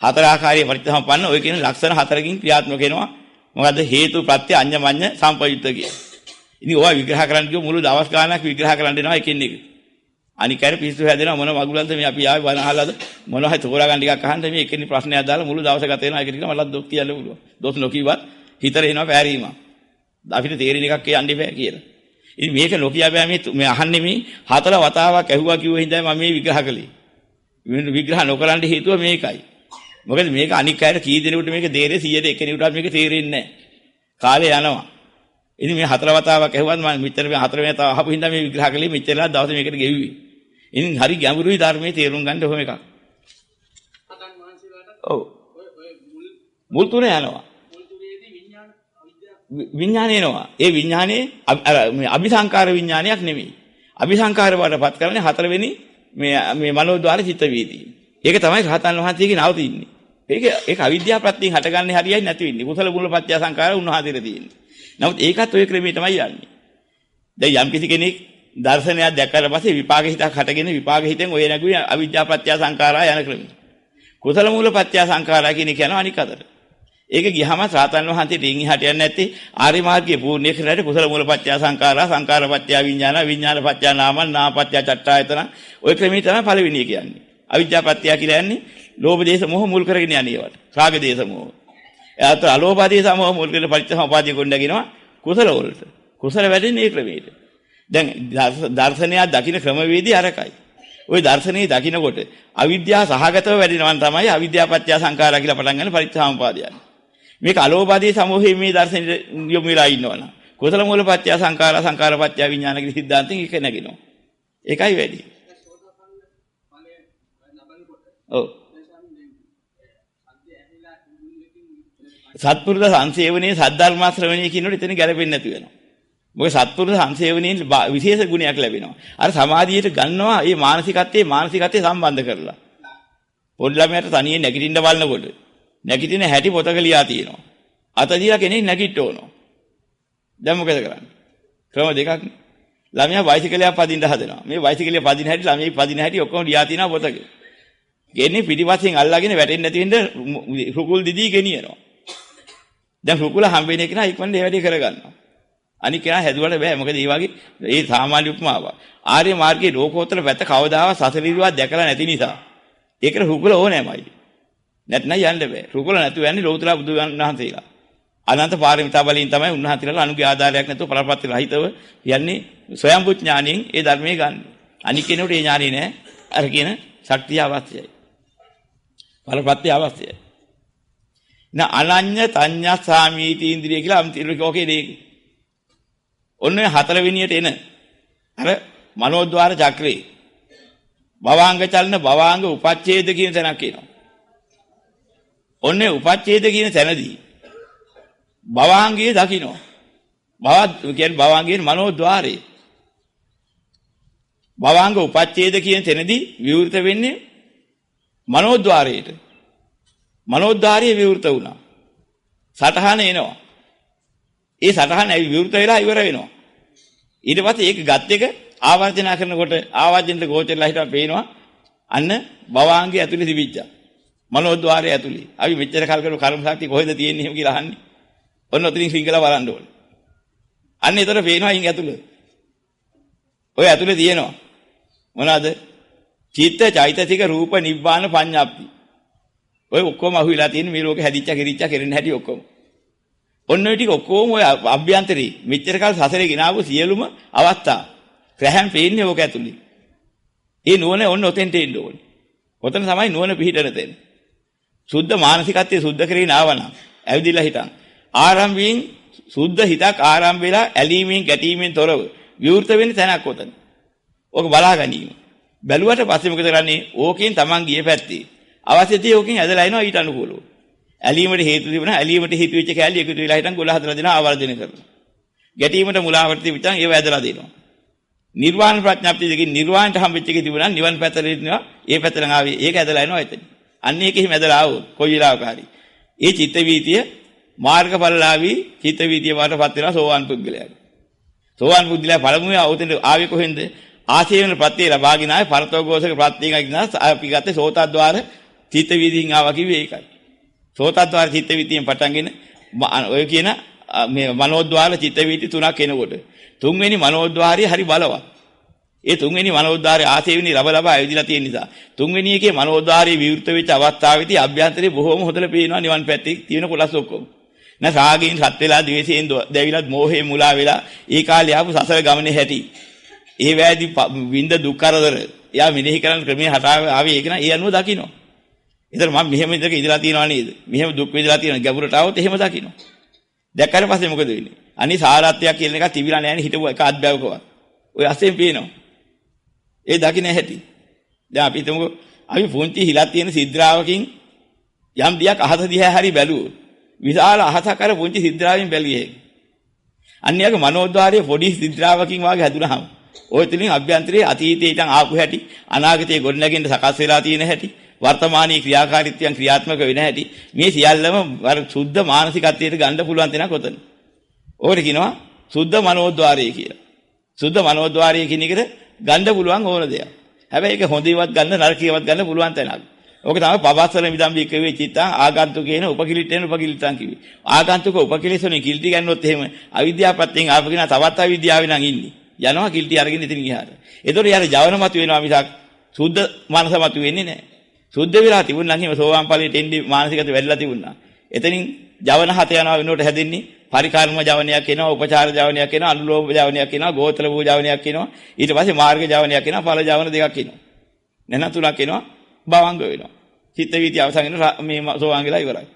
හතර ආකාරයේ පටිච්චසමුප්පන්න ඔය කියන ලක්ෂණ හතරකින් ක්‍රියාත්මක වෙනවා මොකද හේතු ප්‍රත්‍ය අඤ්ඤමඤ්ඤ සම්පයුක්ත කියලා. ඉතින් ඕවා විග්‍රහ කරන්න කිව්ව මුළු දවස් ගාණක් විග්‍රහ කරන්න දෙනවා එකින් එක. අනික අර පිස්සු හැදෙනවා මොන වගුලන්ද මේ අපි ආවේ බන අහලාද මොනවා හරි තෝරා ගන්න ටිකක් අහන්න මේ එකින් ප්‍රශ්නයක් දාලා මුළු දවස ගත වෙනවා. ඒක ටික මලක් දොස් කියන්න පුළුවන්. දොස් නොකියවත් හිතට එනවා පෑරීමක්. අපිට තේරෙන එකක් කියන්න බෑ කියලා. ඉතින් මේක නොකිය බෑ මේ අහන්නේ මේ 4 වතාවක් ඇහුවා කිව්ව හින්දා මම මේ විග්‍රහ කළේ. විග්‍රහ නොකරන්න හේතුව මේකයි. මොකද මේක අනික් අයට කී දෙනෙකුට මේක දේරේ 100ට එක්කෙනෙකුට මේක තේරෙන්නේ නැහැ. කාලේ යනවා. ඉතින් මේ 4 වතාවක් ඇහුවත් මම මෙච්චර මේ 4 වෙනි අහපු හින්දා මේ විග්‍රහ කළේ මෙච්චරලා දවස් මේකට ගෙවුවේ. ඉතින් හරි ගැඹුරුයි ධර්මයේ තේරුම් ගන්න ඔහොම එකක්. ඔව්. මුල් තුනේ යනවා. විඥානය එනවා. ඒ විඥානේ අபிසංකාර විඥානයක් නෙමෙයි. අபிසංකාර වලටපත් කරන්නේ 4 වෙනි මේ මනෝද්වාර චිත්ත වීති. ඒක තමයි රහතන් වහන්සේගේ නවතින්නේ. ඒක අවිද්‍යාව ප්‍රත්‍යයෙන් හටගන්නේ හරියයි නැති වෙන්නේ. කුසල මුල පත්‍ය සංකාර උන්වහන්සේට තියෙන්නේ. නමුත් ඒකත් ওই ක්‍රමයේ තමයි යන්නේ. දැන් යම් කිසි කෙනෙක් දර්ශනයක් දැක්කට පස්සේ විපාක හිතක් හටගෙන විපාක හිතෙන් ඔය නැගුවේ අවිද්‍යාව ප්‍රත්‍ය සංකාරා යන ක්‍රමය. කුසල මූල පත්‍ය සංකාරා කියන එක යනවා අනික් අතට. ඒක ගියහම රහතන් වහන්සේට ඉංගිහාට යන්නේ නැත්තේ ආර්ය මාර්ගයේ පූර්ණේ කරලාට කුසල මූල පත්‍ය සංකාරා සංකාර පත්‍ය විඥාන විඥාන පත්‍ය නාම නාම පත්‍ය චට්ඨායතන ඔය ක්‍රමයේ තමයි පළවෙනි එක කියන්නේ. අවිද්‍යාව පත්‍ය කියලා යන්නේ ලෝභ දේශ මොහ මුල් කරගෙන යන්නේ ඒවට. රාග දේශ මොහ. එයාට අලෝභ දේශ මොහ මුල් කරගෙන පරිච්ඡේදෝපාදී ගොඩනගෙනවා කුසල වලට. කුසල වැඩෙන්නේ මේ ක්‍රමයට. දැන් දර්ශනය දකින්න ක්‍රමවේදී අරකයි. ওই දර්ශනේ දකින්නකොට අවිද්‍යාව සහගතව වැඩෙනවා තමයි අවිද්‍යාව පත්‍ය සංකාරා කියලා පටන් ගන්න පරිච්ඡේදෝපාදී යන්නේ. මේක අලෝභාදී සමෝහයේ මේ දර්ශනේ යොමු වෙලා ඉන්නවනම් කුසල මූල පත්‍ය සංකාරා සංකාර පත්‍ය විඥාන කියන සිද්ධාන්තෙන් එක නැගිනවා. ඒකයි වැඩි. ඔව්. සත්පුරුෂ සංසේවනයේ සද්ධර්ම ශ්‍රවණය කියනකොට එතන ගැලපෙන්නේ නැති වෙනවා. මොකද සත්පුරුෂ සංසේවනයේ විශේෂ ගුණයක් ලැබෙනවා. අර සමාධියට ගන්නවා මේ මානසිකත්වයේ සම්බන්ධ කරලා. පොඩි ළමයාට තනියෙන් නැගිටින්න බලනකොට නැගිටින හැටි පොතක ලියා තියෙනවා. අත දිලා කෙනෙක් නැගිට ඕනෝ. දැන් මොකද කරන්නේ? ක්‍රම දෙකක් නේ. ළමයා බයිසිකලයක් පදින්න හදනවා. මේ බයිසිකලය පදින හැටි ළමයි පදින හැටි ඔක්කොම ලියා තියෙනවා පොතක. ගෙන්නේ පිටිපස්සෙන් අල්ලාගෙන වැටෙන්නේ නැති වෙන්න රුකුල් දිදී ගෙනියනවා. දැන් රුකුල හම්බෙන එක නා ඉක්මනට ඒ වැඩේ කරගන්නවා. අනික කෙනා හැදුවට බෑ. මොකද මේ වගේ ඒ සාමාන්‍ය උපමාවක්. ආර්ය මාර්ගයේ ලෝකෝත්තර පැත්ත කවදාවත් සසලිරුවක් දැකලා නැති නිසා. ඒකට රුකුල ඕනෑමයි. නැත්නම් යන්න බෑ. රුකුල නැතුව යන්නේ ලෝතර බුදුන් වහන්සේලා. අනන්ත පාරමිතා බලයෙන් තමයි උන්වහන්සේලා අනුගේ ආධාරයක් නැතුව පරපත්ති රහිතව යන්නේ ස්වයම්බු ඥාණයෙන් ඒ ධර්මයේ ගන්න. අනික කෙනෙකුට ඒ ඥාණය නෑ. අර කියන ශක්තිය අවශ්‍යයි. පරපත්ති අවශ්‍යයි. අනඤ්ඤ තඤ්ඤා සාමීති ඉන්ද්‍රිය කියලා අම්තිරකෝකේ දෙක. ඔන්න 4 වෙනියට එන අර මනෝද්වාර චක්‍රේ භවාංග චලන භවාංග උපච්ඡේද කියන තැනක් එනවා. ඔන්නේ උපච්ඡේද කියන තැනදී භවාංගයේ දකින්න. කියන්නේ භවාංගයේ මනෝද්වාරේ. භවාංග උපච්ඡේද කියන තැනදී විවෘත වෙන්නේ මනෝද්වාරයට. මනෝද්වාරයේ විවෘත වුණා. සටහන එනවා. ඒ සටහන විවෘත වෙලා ඉවර වෙනවා. ඊට පස්සේ ඒක ගත් එක ආවර්ජන කරනකොට ආවර්ජනට ගෝචරලා හිටම පේනවා අන්න භවාංගයේ ඇතුලේ තිබිච්චා. මනෝද්වාරයේ ඇතුලේ. අපි මෙච්චර කල් කරපු කර්ම ශක්තිය කොහෙද තියෙන්නේ එහෙම කියලා අහන්නේ. ඔන්න ඔතනින් සිංගලා බලන්න ඕනේ. අන්න ඒතර පේනවා ඉන් ඇතුලේ. ඔය ඇතුලේ තියෙනවා. මොනවාද? චිත්ත චෛතසික රූප නිබ්බාන පඤ්ඤාප්ති. ඔය ඔක්කොම අහුවිලා තියෙන මේ ලෝකේ හැදිච්ච කෙරෙන්න හැටි ඔක්කොම. ඔන්න ඔය ටික ඔක්කොම ඔය අභ්‍යන්තරේ මෙච්චර කාල සසරේ ගෙනාවු සියලුම අවස්ථා රැහැන් පේන්නේ ඕක ඇතුලේ. ඒ නුවණ ඔන්න ඔතෙන්ට එන්න ඕනේ. ඔතන තමයි නුවණ පිහිටන තැන. සුද්ධ මානසිකත්වයේ සුද්ධ කරගෙන ආවනම් ඇවිදිලා හිටන්. ආරම්භයෙන් සුද්ධ හිතක් ආරම්භ වෙලා ඇලීමෙන් ගැටීමෙන් තොරව විවෘත වෙන්න තැනක් ඔතන. ඕක බලා ගැනීම. බැලුවට පස්සේ මොකද කරන්නේ? ඕකෙන් Taman ගිය පැත්තේ අවශ්‍යතිය ඕකෙන් ඇදලා එනවා ඊට අනුකූලව. ඇලීමට හේතු තිබුණා ඇලීමට හේතු වෙච්ච කැලේ එකතු වෙලා හිටන් ගොල්ල හදලා දෙනවා ආවර්ජන කරනවා. ගැටීමට මුලාවට තිබුණා ඒව ඇදලා දෙනවා. නිර්වාණ ප්‍රඥාප්තිය දෙකින් නිර්වාණයට හම්බෙච්ච එකේ තිබුණා නිවන් පැත්තට එනවා ඒ පැත්තට ආවේ ඒක ඇදලා එනවා එතන. අන්න ඒකෙහිම ඇදලා ආවොත් කොයි වෙලාවක හරි. ඒ චිත්ත වීතිය මාර්ගඵලලාභී චිත්ත වීතිය වලටපත් වෙනවා සෝවාන් පුද්ගලයාට. සෝවාන් පුද්ගලයා පළමුව අවතෙන් ආවේ කොහෙන්ද? ආශේවන ප්‍රත්‍ය ලබාගෙන ආවේ පරතෝഘോഷක ප්‍රත්‍යයෙන් ගිනා අපි ගත්තේ සෝතද්්වාර චිත්ත වීතියෙන් ආවා කිව්වේ ඒකයි. සෝතද්්වාර චිත්ත වීතියෙන් පටන්ගෙන ඔය කියන මේ මනෝද්වාර චිත්ත වීති තුනක් එනකොට තුන්වෙනි මනෝද්වාරය හරි බලවත්. ඒ තුන්වෙනි මනෝද්වාරයේ ආසේවිනි ලබ ඇවිදලා තියෙන නිසා තුන්වෙනි එකේ මනෝද්වාරයේ විවෘත වෙච්ච අවස්ථාවේදී අභ්‍යන්තරේ බොහෝම හොඳට පේනවා නිවන් පැත්තේ තියෙන කොටස් ඔක්කොම. නැ රාගයෙන් සත් වෙලා ද්වේෂයෙන් දැවිලා මෝහයෙන් මුලා වෙලා ඒ කාලේ ආපු සසර ගමනේ හැටි. ඒ වෑදි විඳ දුක් කරදර එයා මෙනෙහි කරන ක්‍රමයේ හටාවේ ආවේ ඒක නා ඒ අනුව දකින්න. ඒතර මම මෙහෙම ඉඳලා තියනවා නේද? මෙහෙම දුක් විඳලා තියෙන ගැඹුරට આવොත් එහෙම දකින්න. දැක්කට පස්සේ මොකද වෙන්නේ? අනිත් සාරාත්වයක් කියන එක තිබිලා නැහැ නේ හිටපු එක අත්බැවකවත්. ඔය අසෙන් පේනවා. ඒ දකින්න හැටි. දැන් අපි හිතමුකෝ අපි පුංචි හිලක් තියෙන සිද්‍රාවකින් යම් දියක් අහස දිහා හරි බැලුවොත් විශාල අහසක් අර පුංචි සිද්‍රාවෙන් බැලිය හැකියි. අන්‍යයක මනෝද්වාරයේ පොඩි සිද්‍රාවකින් වාගේ හැදුනහම ඔය තුලින් අභ්‍යන්තරයේ අතීතයේ ඉඳන් ආපු හැටි අනාගතයේ ගොඩනැගෙන්න සකස් වෙලා තියෙන හැටි වර්තමානයේ ක්‍රියාකාරීත්වයන් ක්‍රියාත්මක වෙන හැටි මේ සියල්ලම අර සුද්ධ මානසිකත්වයට ගන්න පුළුවන් තැනක් ඔතන. ඕකට කියනවා සුද්ධ මනෝද්වාරය කියලා. සුද්ධ මනෝද්වාරය කියන එකට ගන්න පුළුවන් ඕන දෙයක්. හැබැයි ඒක හොඳේවත් ගන්න නරකේවත් ගන්න පුළුවන් තැනක්. ඕක තමයි පවස්සල මිදම් විකවේ චිත්තං ආගන්තුකේන උපකිලිටේන උපකිලිටං කිව්වේ. ආගන්තුක උපකිලිසෝනේ කිල්ටි ගන්නොත් එහෙම අවිද්‍යාවපත්යෙන් ආපගෙන තවත් අවිද්‍යාවෙන් නම් ඉන්නේ. යනවා කිල්ටි අරගෙන ඉතින් ගියාට. ඒතකොට යාර ජවන මත වෙනවා මිසක් සුද්ධ මනස මත වෙන්නේ නැහැ. සුද්ධ විලා තිබුණා නම් එහෙම සෝවාන් ඵලයට එන්නේ මානසිකත වැඩිලා තිබුණා. එතනින් ජවන හත යනවා වෙනකොට හැදෙන්නේ පරිකර්ම ජවනයක් එනවා, උපචාර ජවනයක් එනවා, අනුලෝභ ජවනයක් එනවා, ගෝත්‍ර වූ ජවනයක් එනවා. ඊට පස්සේ මාර්ග ජවනයක් එනවා, ඵල ජවන දෙකක් එනවා. නැන තුනක් එනවා, භවංග වෙනවා. චිත්ත වීති අවසන් වෙන මේ සෝවාන් වෙලා ඉවරයි.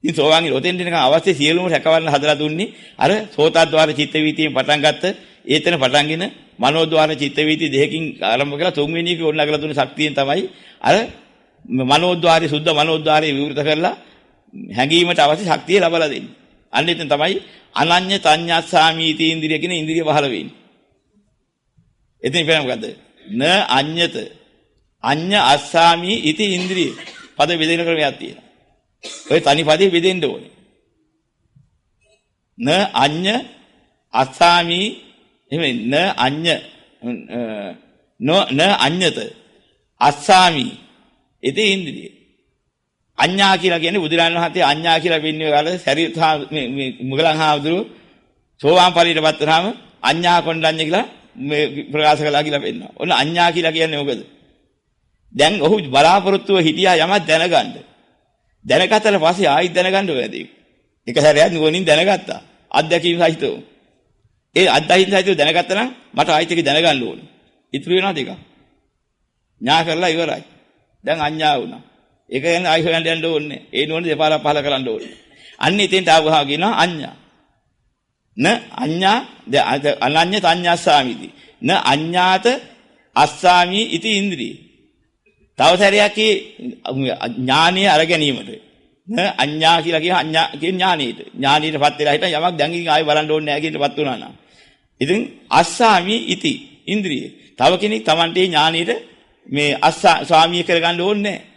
ඉතින් සෝවාන් ඉර ඔතෙන් දෙනකන් අවශ්‍ය සියලුම රැකවන්න හදලා දුන්නේ අර සෝතද්වාර චිත්ත වීතියෙන් පටන් ගත්ත ඒතන පටන්ගෙන මනෝද්වාර චිත්ත වීති දෙකකින් ආරම්භ කරලා තුන්වෙනි එක ඕනලා දුන්න ශක්තියෙන් තමයි අර මනෝද්වාරي සුද්ධ මනෝද්වාරي විවෘත කරලා හැඟීමට අවශ්‍ය ශක්තිය ලබා දෙන්නේ. අන්න එතන තමයි අනඤ්‍ය තඤ්ඤාස්සාමීති ඉන්ද්‍රිය කියන ඉන්ද්‍රිය පහළ වෙන්නේ. එතන ඉතින් මොකද්ද? න අඤ්ඤත අඤ්ඤ අස්සාමි ඉති ඉන්ද්‍රිය. පද බෙදෙන ක්‍රමයක් තියෙනවා. ඔය තනි පදේ බෙදෙන්න ඕනේ. න අඤ්ඤ අස්සාමි එහෙම න අඤ්ඤ න අඤ්ඤත අස්සාමි ඉති ඉන්ද්‍රිය. අඤ්ඤා කියලා කියන්නේ බුදුරජාණන් වහන්සේ අඤ්ඤා කියලා වෙන්නේ වල සරියුත් මේ මුගලන් හාමුදුරුව සෝවාන් ඵලයටපත් වුනහම අඤ්ඤා කොණ්ඩඤ්ඤ කියලා මේ ප්‍රකාශ කළා කියලා වෙන්නවා. ඔන්න අඤ්ඤා කියලා කියන්නේ මොකද? දැන් ඔහු බලාපොරොත්තුව හිටියා යමක් දැනගන්න. දැනගත්තට පස්සේ ආයෙත් දැනගන්න ඕනේද? එක සැරයක් නුවණින් දැනගත්තා. අත්දැකීම් සහිතව. ඒ අත්දැකීම් සහිතව දැනගත්තා නම් මට ආයෙත් ඒක දැනගන්න ඕනේ. ඉතුරු වෙනවා දෙකක්. ඥා කරලා ඉවරයි. දැන් අඤ්ඤා වුණා. ඒක ගැන ආයෙ හොයන්න යන්න ඕනේ. ඒ නෝනේ දෙපාරක් පහල කරන්න ඕනේ. අන්න ඉතින් තාවහා කියනවා අඤ්ඤා. න අඤ්ඤා අනඤ්ඤ තඤ්ඤාස්සාමිති. න අඤ්ඤාත අස්සාමි ඉති ඉන්ද්‍රිය. තව සැරයක් ඥානීය අර ගැනීමට න අඤ්ඤා කියලා කියන අඤ්ඤා කියන ඥානීයට ඥානීයටපත් වෙලා හිටන් යමක් දැන් ඉතින් ආයෙ බලන්න ඕනේ නැහැ කියලාපත් වුණා නම් ඉතින් අස්සාමි ඉති ඉන්ද්‍රිය. තව කෙනෙක් Tamante ඥානීයට මේ ස්වාමීය කරගන්න ඕනේ නැහැ.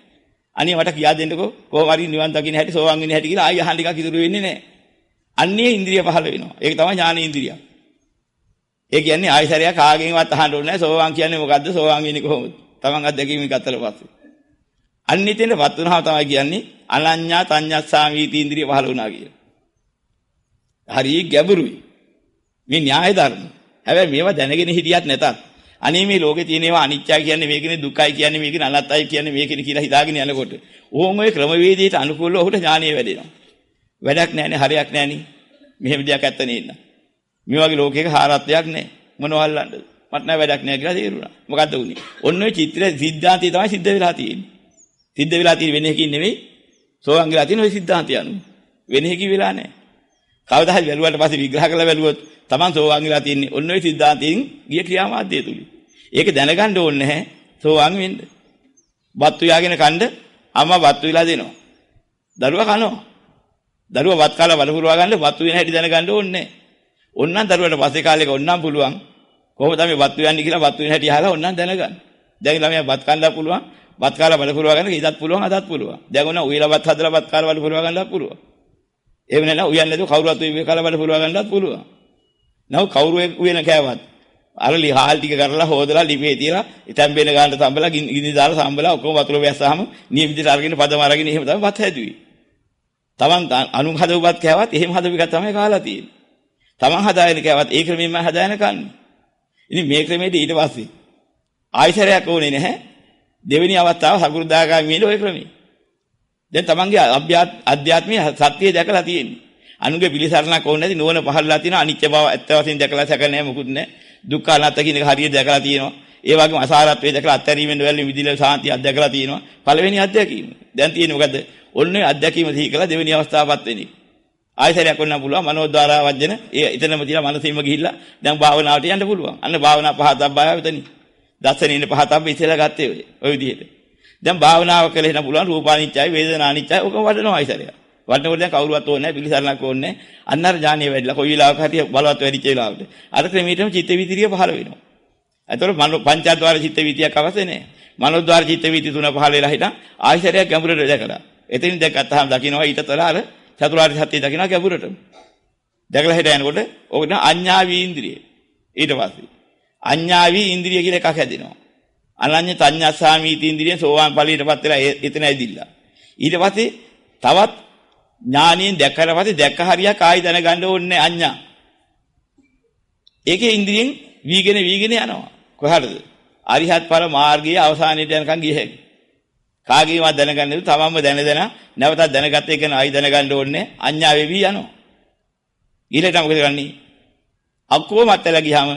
අනේ මට කියා දෙන්නකෝ කොහොම හරි නිවන් දකින්න හැටි සෝවාන් වෙන්න හැටි කියලා ආයෙ අහන්න ටිකක් ඉතුරු වෙන්නේ නැහැ. අන්නේ ඉන්ද්‍රිය පහළ වෙනවා. ඒක තමයි ඥාන ඉන්ද්‍රිය. ඒ කියන්නේ ආයෙ සැරයක් කාගෙන්වත් අහන්න ඕනේ නැහැ. සෝවාන් කියන්නේ මොකද්ද? සෝවාන් වෙන්නේ කොහොමද? තමන් අත්දැකීමක් අතල පස්සේ. අනිත්‍යෙන්වත් වුණාම තමයි කියන්නේ අනඤ්ඤා තඤ්ඤාස්සාමීති ඉන්ද්‍රිය පහළ වුණා කියලා. හරි ගැඹුරුයි. මේ න්‍යාය ධර්ම. හැබැයි මේවා දැනගෙන හිටියත් නැතත් අනේ මේ ලෝකේ තියෙන ඒවා අනිත්‍යයි කියන්නේ මේකනේ දුකයි කියන්නේ මේකනේ අනත්තයි කියන්නේ මේකනේ කියලා හිතාගෙන යනකොට ඕම් ඔය ක්‍රමවේදයට අනුකූලව ඔහුට ඥානය වැඩෙනවා. වැඩක් නැහැනේ හරියක් නැහැනේ. මෙහෙම දෙයක් ඇත්ත නේන්න. මේ වගේ ලෝකයක හාරත්වයක් නැහැ. මොනවල්ලන්නද? මට නෑ වැඩක් නෑ කියලා තේරුණා. මොකද්ද උනේ? ඔන්න ඔය චිත්‍ර සිද්ධාන්තය තමයි සිද්ධ වෙලා තියෙන්නේ. සිද්ධ වෙලා තියෙන්නේ වෙන එකකින් නෙවෙයි. සෝවාන් වෙලා තියෙන ඔය සිද්ධාන්තය අනුව. වෙන එකකින් වෙලා නෑ. කවදා හරි බැලුවාට පස්සේ විග්‍රහ කරලා බැලුවොත් Taman සෝවාන් වෙලා තියෙන්නේ ඔන්න ඔය සිද්ධාන්තයෙන් ගිය ක්‍රියාමාර්ගය තුලින්. ඒක දැනගන්න ඕනේ නැහැ සෝවාන් වෙන්න. බත් උයාගෙන කන්න අම්මා බත් උයලා දෙනවා. දරුවා කනවා. දරුවා වත් කාලා වල පුරවා ගන්න බත් උයන හැටි දැනගන්න ඕනේ නැහැ. ඕන්නම් දරුවට පස්සේ කාලෙක ඕන්නම් පුළුවන්. කොහොමද මේ බත් උයන්නේ කියලා බත් උයන හැටි අහලා ඕන්නම් දැනගන්න. දැන් ළමයා බත් කන්නත් පුළුවන්. බත් කාලා වල පුරවා ගන්න ඉදත් පුළුවන් අදත් පුළුවන්. දැන් ඕන උයලා බත් හදලා බත් කාලා වල පුරවා ගන්නත් පුළුවන්. එහෙම නැත්නම් උයන්නේ නැතුව කවුරුත් උයේ කාලා වල පුරවා ගන්නත් පුළුවන්. නව කවුරු උයන කෑවත් අර ලිහාල් ටික කරලා හොදලා ලිපේ තියලා ඉතින් බෙන ගන්නට සම්බලා ගිනි දාලා සම්බලා ඔක්කොම වතුර වැස්සාම නිය විදිහට අරගෙන පදම අරගෙන එහෙම තමයි බත් හැදුවේ. තමන් අනුන් හදවපත් කෑවත් එහෙම හදපු එක තමයි කාලා තියෙන්නේ. තමන් හදාගෙන කෑවත් ඒ ක්‍රමයෙන්ම හදාගෙන කන්නේ. ඉතින් මේ ක්‍රමයේදී ඊට පස්සේ ආයතරයක් ඕනේ නැහැ. දෙවෙනි අවස්ථාව සකෘදාගාමීනේ ওই ක්‍රමය. දැන් තමන්ගේ අධ්‍යාත්මීය සත්‍යය දැකලා තියෙන්නේ. අනුගේ පිළිසරණක් ඕනේ නැති නෝන පහළලා තියෙනවා. අනිත්‍ය බව ඇත්ත වශයෙන් දැකලා සැක නැහැ මොකුත් නැහැ. දුක්ඛ අනාත්ම කියන එක හරියට දැකලා තියෙනවා. ඒ වගේම අසාරත්වයේ දැකලා අත්හැරීමෙන් වැළලි විදිහට සාන්තිය අත්දැකලා තියෙනවා. පළවෙනි අත්දැකීම. දැන් තියෙන්නේ මොකද්ද? ඔන්නේ අත්දැකීම සිහි කළා දෙවෙනි අවස්ථාවපත් වෙන්නේ. ආයතරයක් වුණා පුළුවන් මනෝද්වාරා වජන එතනම තියලා මනසින්ම ගිහිල්ලා දැන් භාවනාවට යන්න පුළුවන්. අන්න භාවනා පහතක් බය වෙතනි. දස්සනේ ඉන්න පහතක් ඉතිලා ගත්තේ ඔය විදිහට. දැන් භාවනාව කළේ නම් පුළුවන් රූපානිච්චයි වේදනානිච්චයි ඔක වඩනවා ආයතරය. වඩනකොට දැන් කවුරුවත් ඕනේ නැහැ පිළිසරණක් ඕනේ නැහැ. අන්න අර ඥානිය වැඩිලා කොයි වෙලාවක හරි බලවත් වැඩිච්ච වෙලාවට. අර ක්‍රමීටම චිත්ත විතිරිය පහළ වෙනවා. ඒතකොට පංචද්වාර චිත්ත විතියක් අවශ්‍ය නැහැ. මනෝද්වාර චිත්ත විති තුන පහළ වෙලා හිටන් ආයතරයක් ගැඹුරට දැකලා. එතනින් දැක්කත්තාම දකින්නවා ඊටතර අර චතුරාර්ය සත්‍ය දකින්නවා ගැඹුරටම. දැකලා හිට යනකොට ඔකට අඤ්ඤාවී ඉන්ද්‍රිය. ඊට පස්සේ අඤ්ඤාවී ඉන්ද්‍රිය කියලා එකක් හැදෙනවා. අනඤ්ඤ තඤ්ඤාසාමීති ඉන්ද්‍රිය සෝවාන් ඵලයටපත් වෙලා එතන ඇදිලා. ඊට පස්සේ තවත් ඥානියෙන් දැක්කට පස්සේ දැක්ක හරියක් ආයි දැනගන්න ඕනේ අඤ්ඤා. ඒකේ ඉන්ද්‍රියෙන් වීගෙන යනවා. කොහටද? අරිහත් ඵල මාර්ගයේ අවසානයේට යනකම් ගිය හැකි. කාගේවත් දැනගන්නේ නැතුව තමන්ම දැන නැවතත් දැනගත්ත එක ආයි දැනගන්න ඕනේ අඤ්ඤා වෙවි යනවා. ඊළඟට මොකද කරන්නේ? අක්කෝමත්තල ගියාම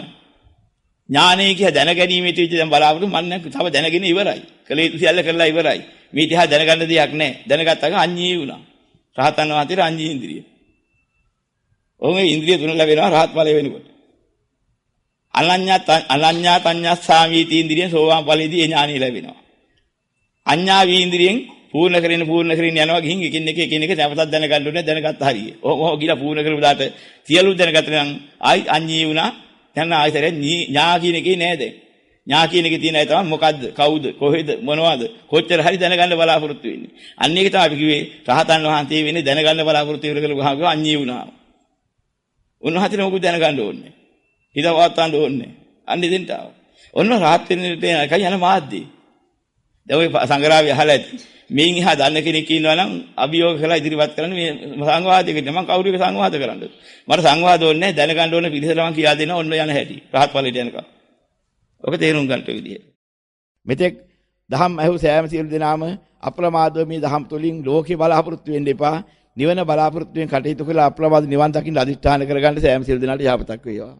ඥානයේ කිය දැනගැනීමේ තියෙච්ච දැන් බලාපොරොත්තු මන්නේ තව දැනගෙන ඉවරයි. කලේ සියල්ල කරලා ඉවරයි. මේ දිහා දැනගන්න දෙයක් නැහැ. දැනගත්තාම අඤ්ඤී වුණා. රහතන් වහන්සේට අඤ්ඤී ඉන්ද්‍රිය. ඔහුගේ ඉන්ද්‍රිය තුන ලැබෙනවා රහත් ඵලය වෙනකොට. අනඤ්ඤා තඤ්ඤාසාමීති ඉන්ද්‍රිය සෝවාන් ඵලයේදී ඥානිය ලැබෙනවා. අඤ්ඤා වීන්ද්‍රියෙන් පූර්ණ කරගෙන යනවා ගිහින් එකින් එක නැවතත් දැනගන්න ඕනේ දැනගත්ත හරිය. ඔහොම ගිලා පූර්ණ කරපු දාට සියලු දැනගත්ත නම් ආයි අඤ්ඤී වුණා. යන ආයතරේ ඥා කියන එකේ නෑ දැන්. ඥා කියන එකේ තියෙන අය තමයි මොකද්ද? කවුද? කොහෙද? මොනවද? කොච්චර හරි දැනගන්න බලාපොරොත්තු වෙන්නේ. අන්න ඒක තමයි අපි කිව්වේ රහතන් වහන්සේ වෙන්නේ දැනගන්න බලාපොරොත්තු ඉවර කරලා ගහනවා අඤ්ඤී වුණා. උන්වහන්සේට මොකද දැනගන්න ඕනේ? හිතවත් ගන්න ඕනේ. අන්න ඉතින්ට ආව. ඔන්න රහත් වෙන්න එකයි යන මාධ්‍යය. දැන් ඔය සංග්‍රහය අහලා ඇති. මේන් එහා දන්න කෙනෙක් ඉන්නවා නම් අභියෝග කරලා ඉදිරිපත් කරන්න මේ සංවාදයකට මම කවුරුක සංවාද කරන්නද? මට සංවාද ඕනේ නැහැ දැනගන්න ඕනේ පිළිසල මම කියා දෙනවා ඔන්න යන හැටි. රහත් ඵලයට යනකම්. ඔක තේරුම් ගන්න විදිය. මෙතෙක් දහම් ඇහු සෑම සියලු දෙනාම අප්‍රමාදව මේ දහම් තුලින් ලෝකේ බලාපොරොත්තු වෙන්න එපා. නිවන බලාපොරොත්තු වෙන කටයුතු කළා අප්‍රමාද නිවන් දකින්න අදිෂ්ඨාන කරගන්න සෑම සියලු දෙනාට යහපතක් වේවා.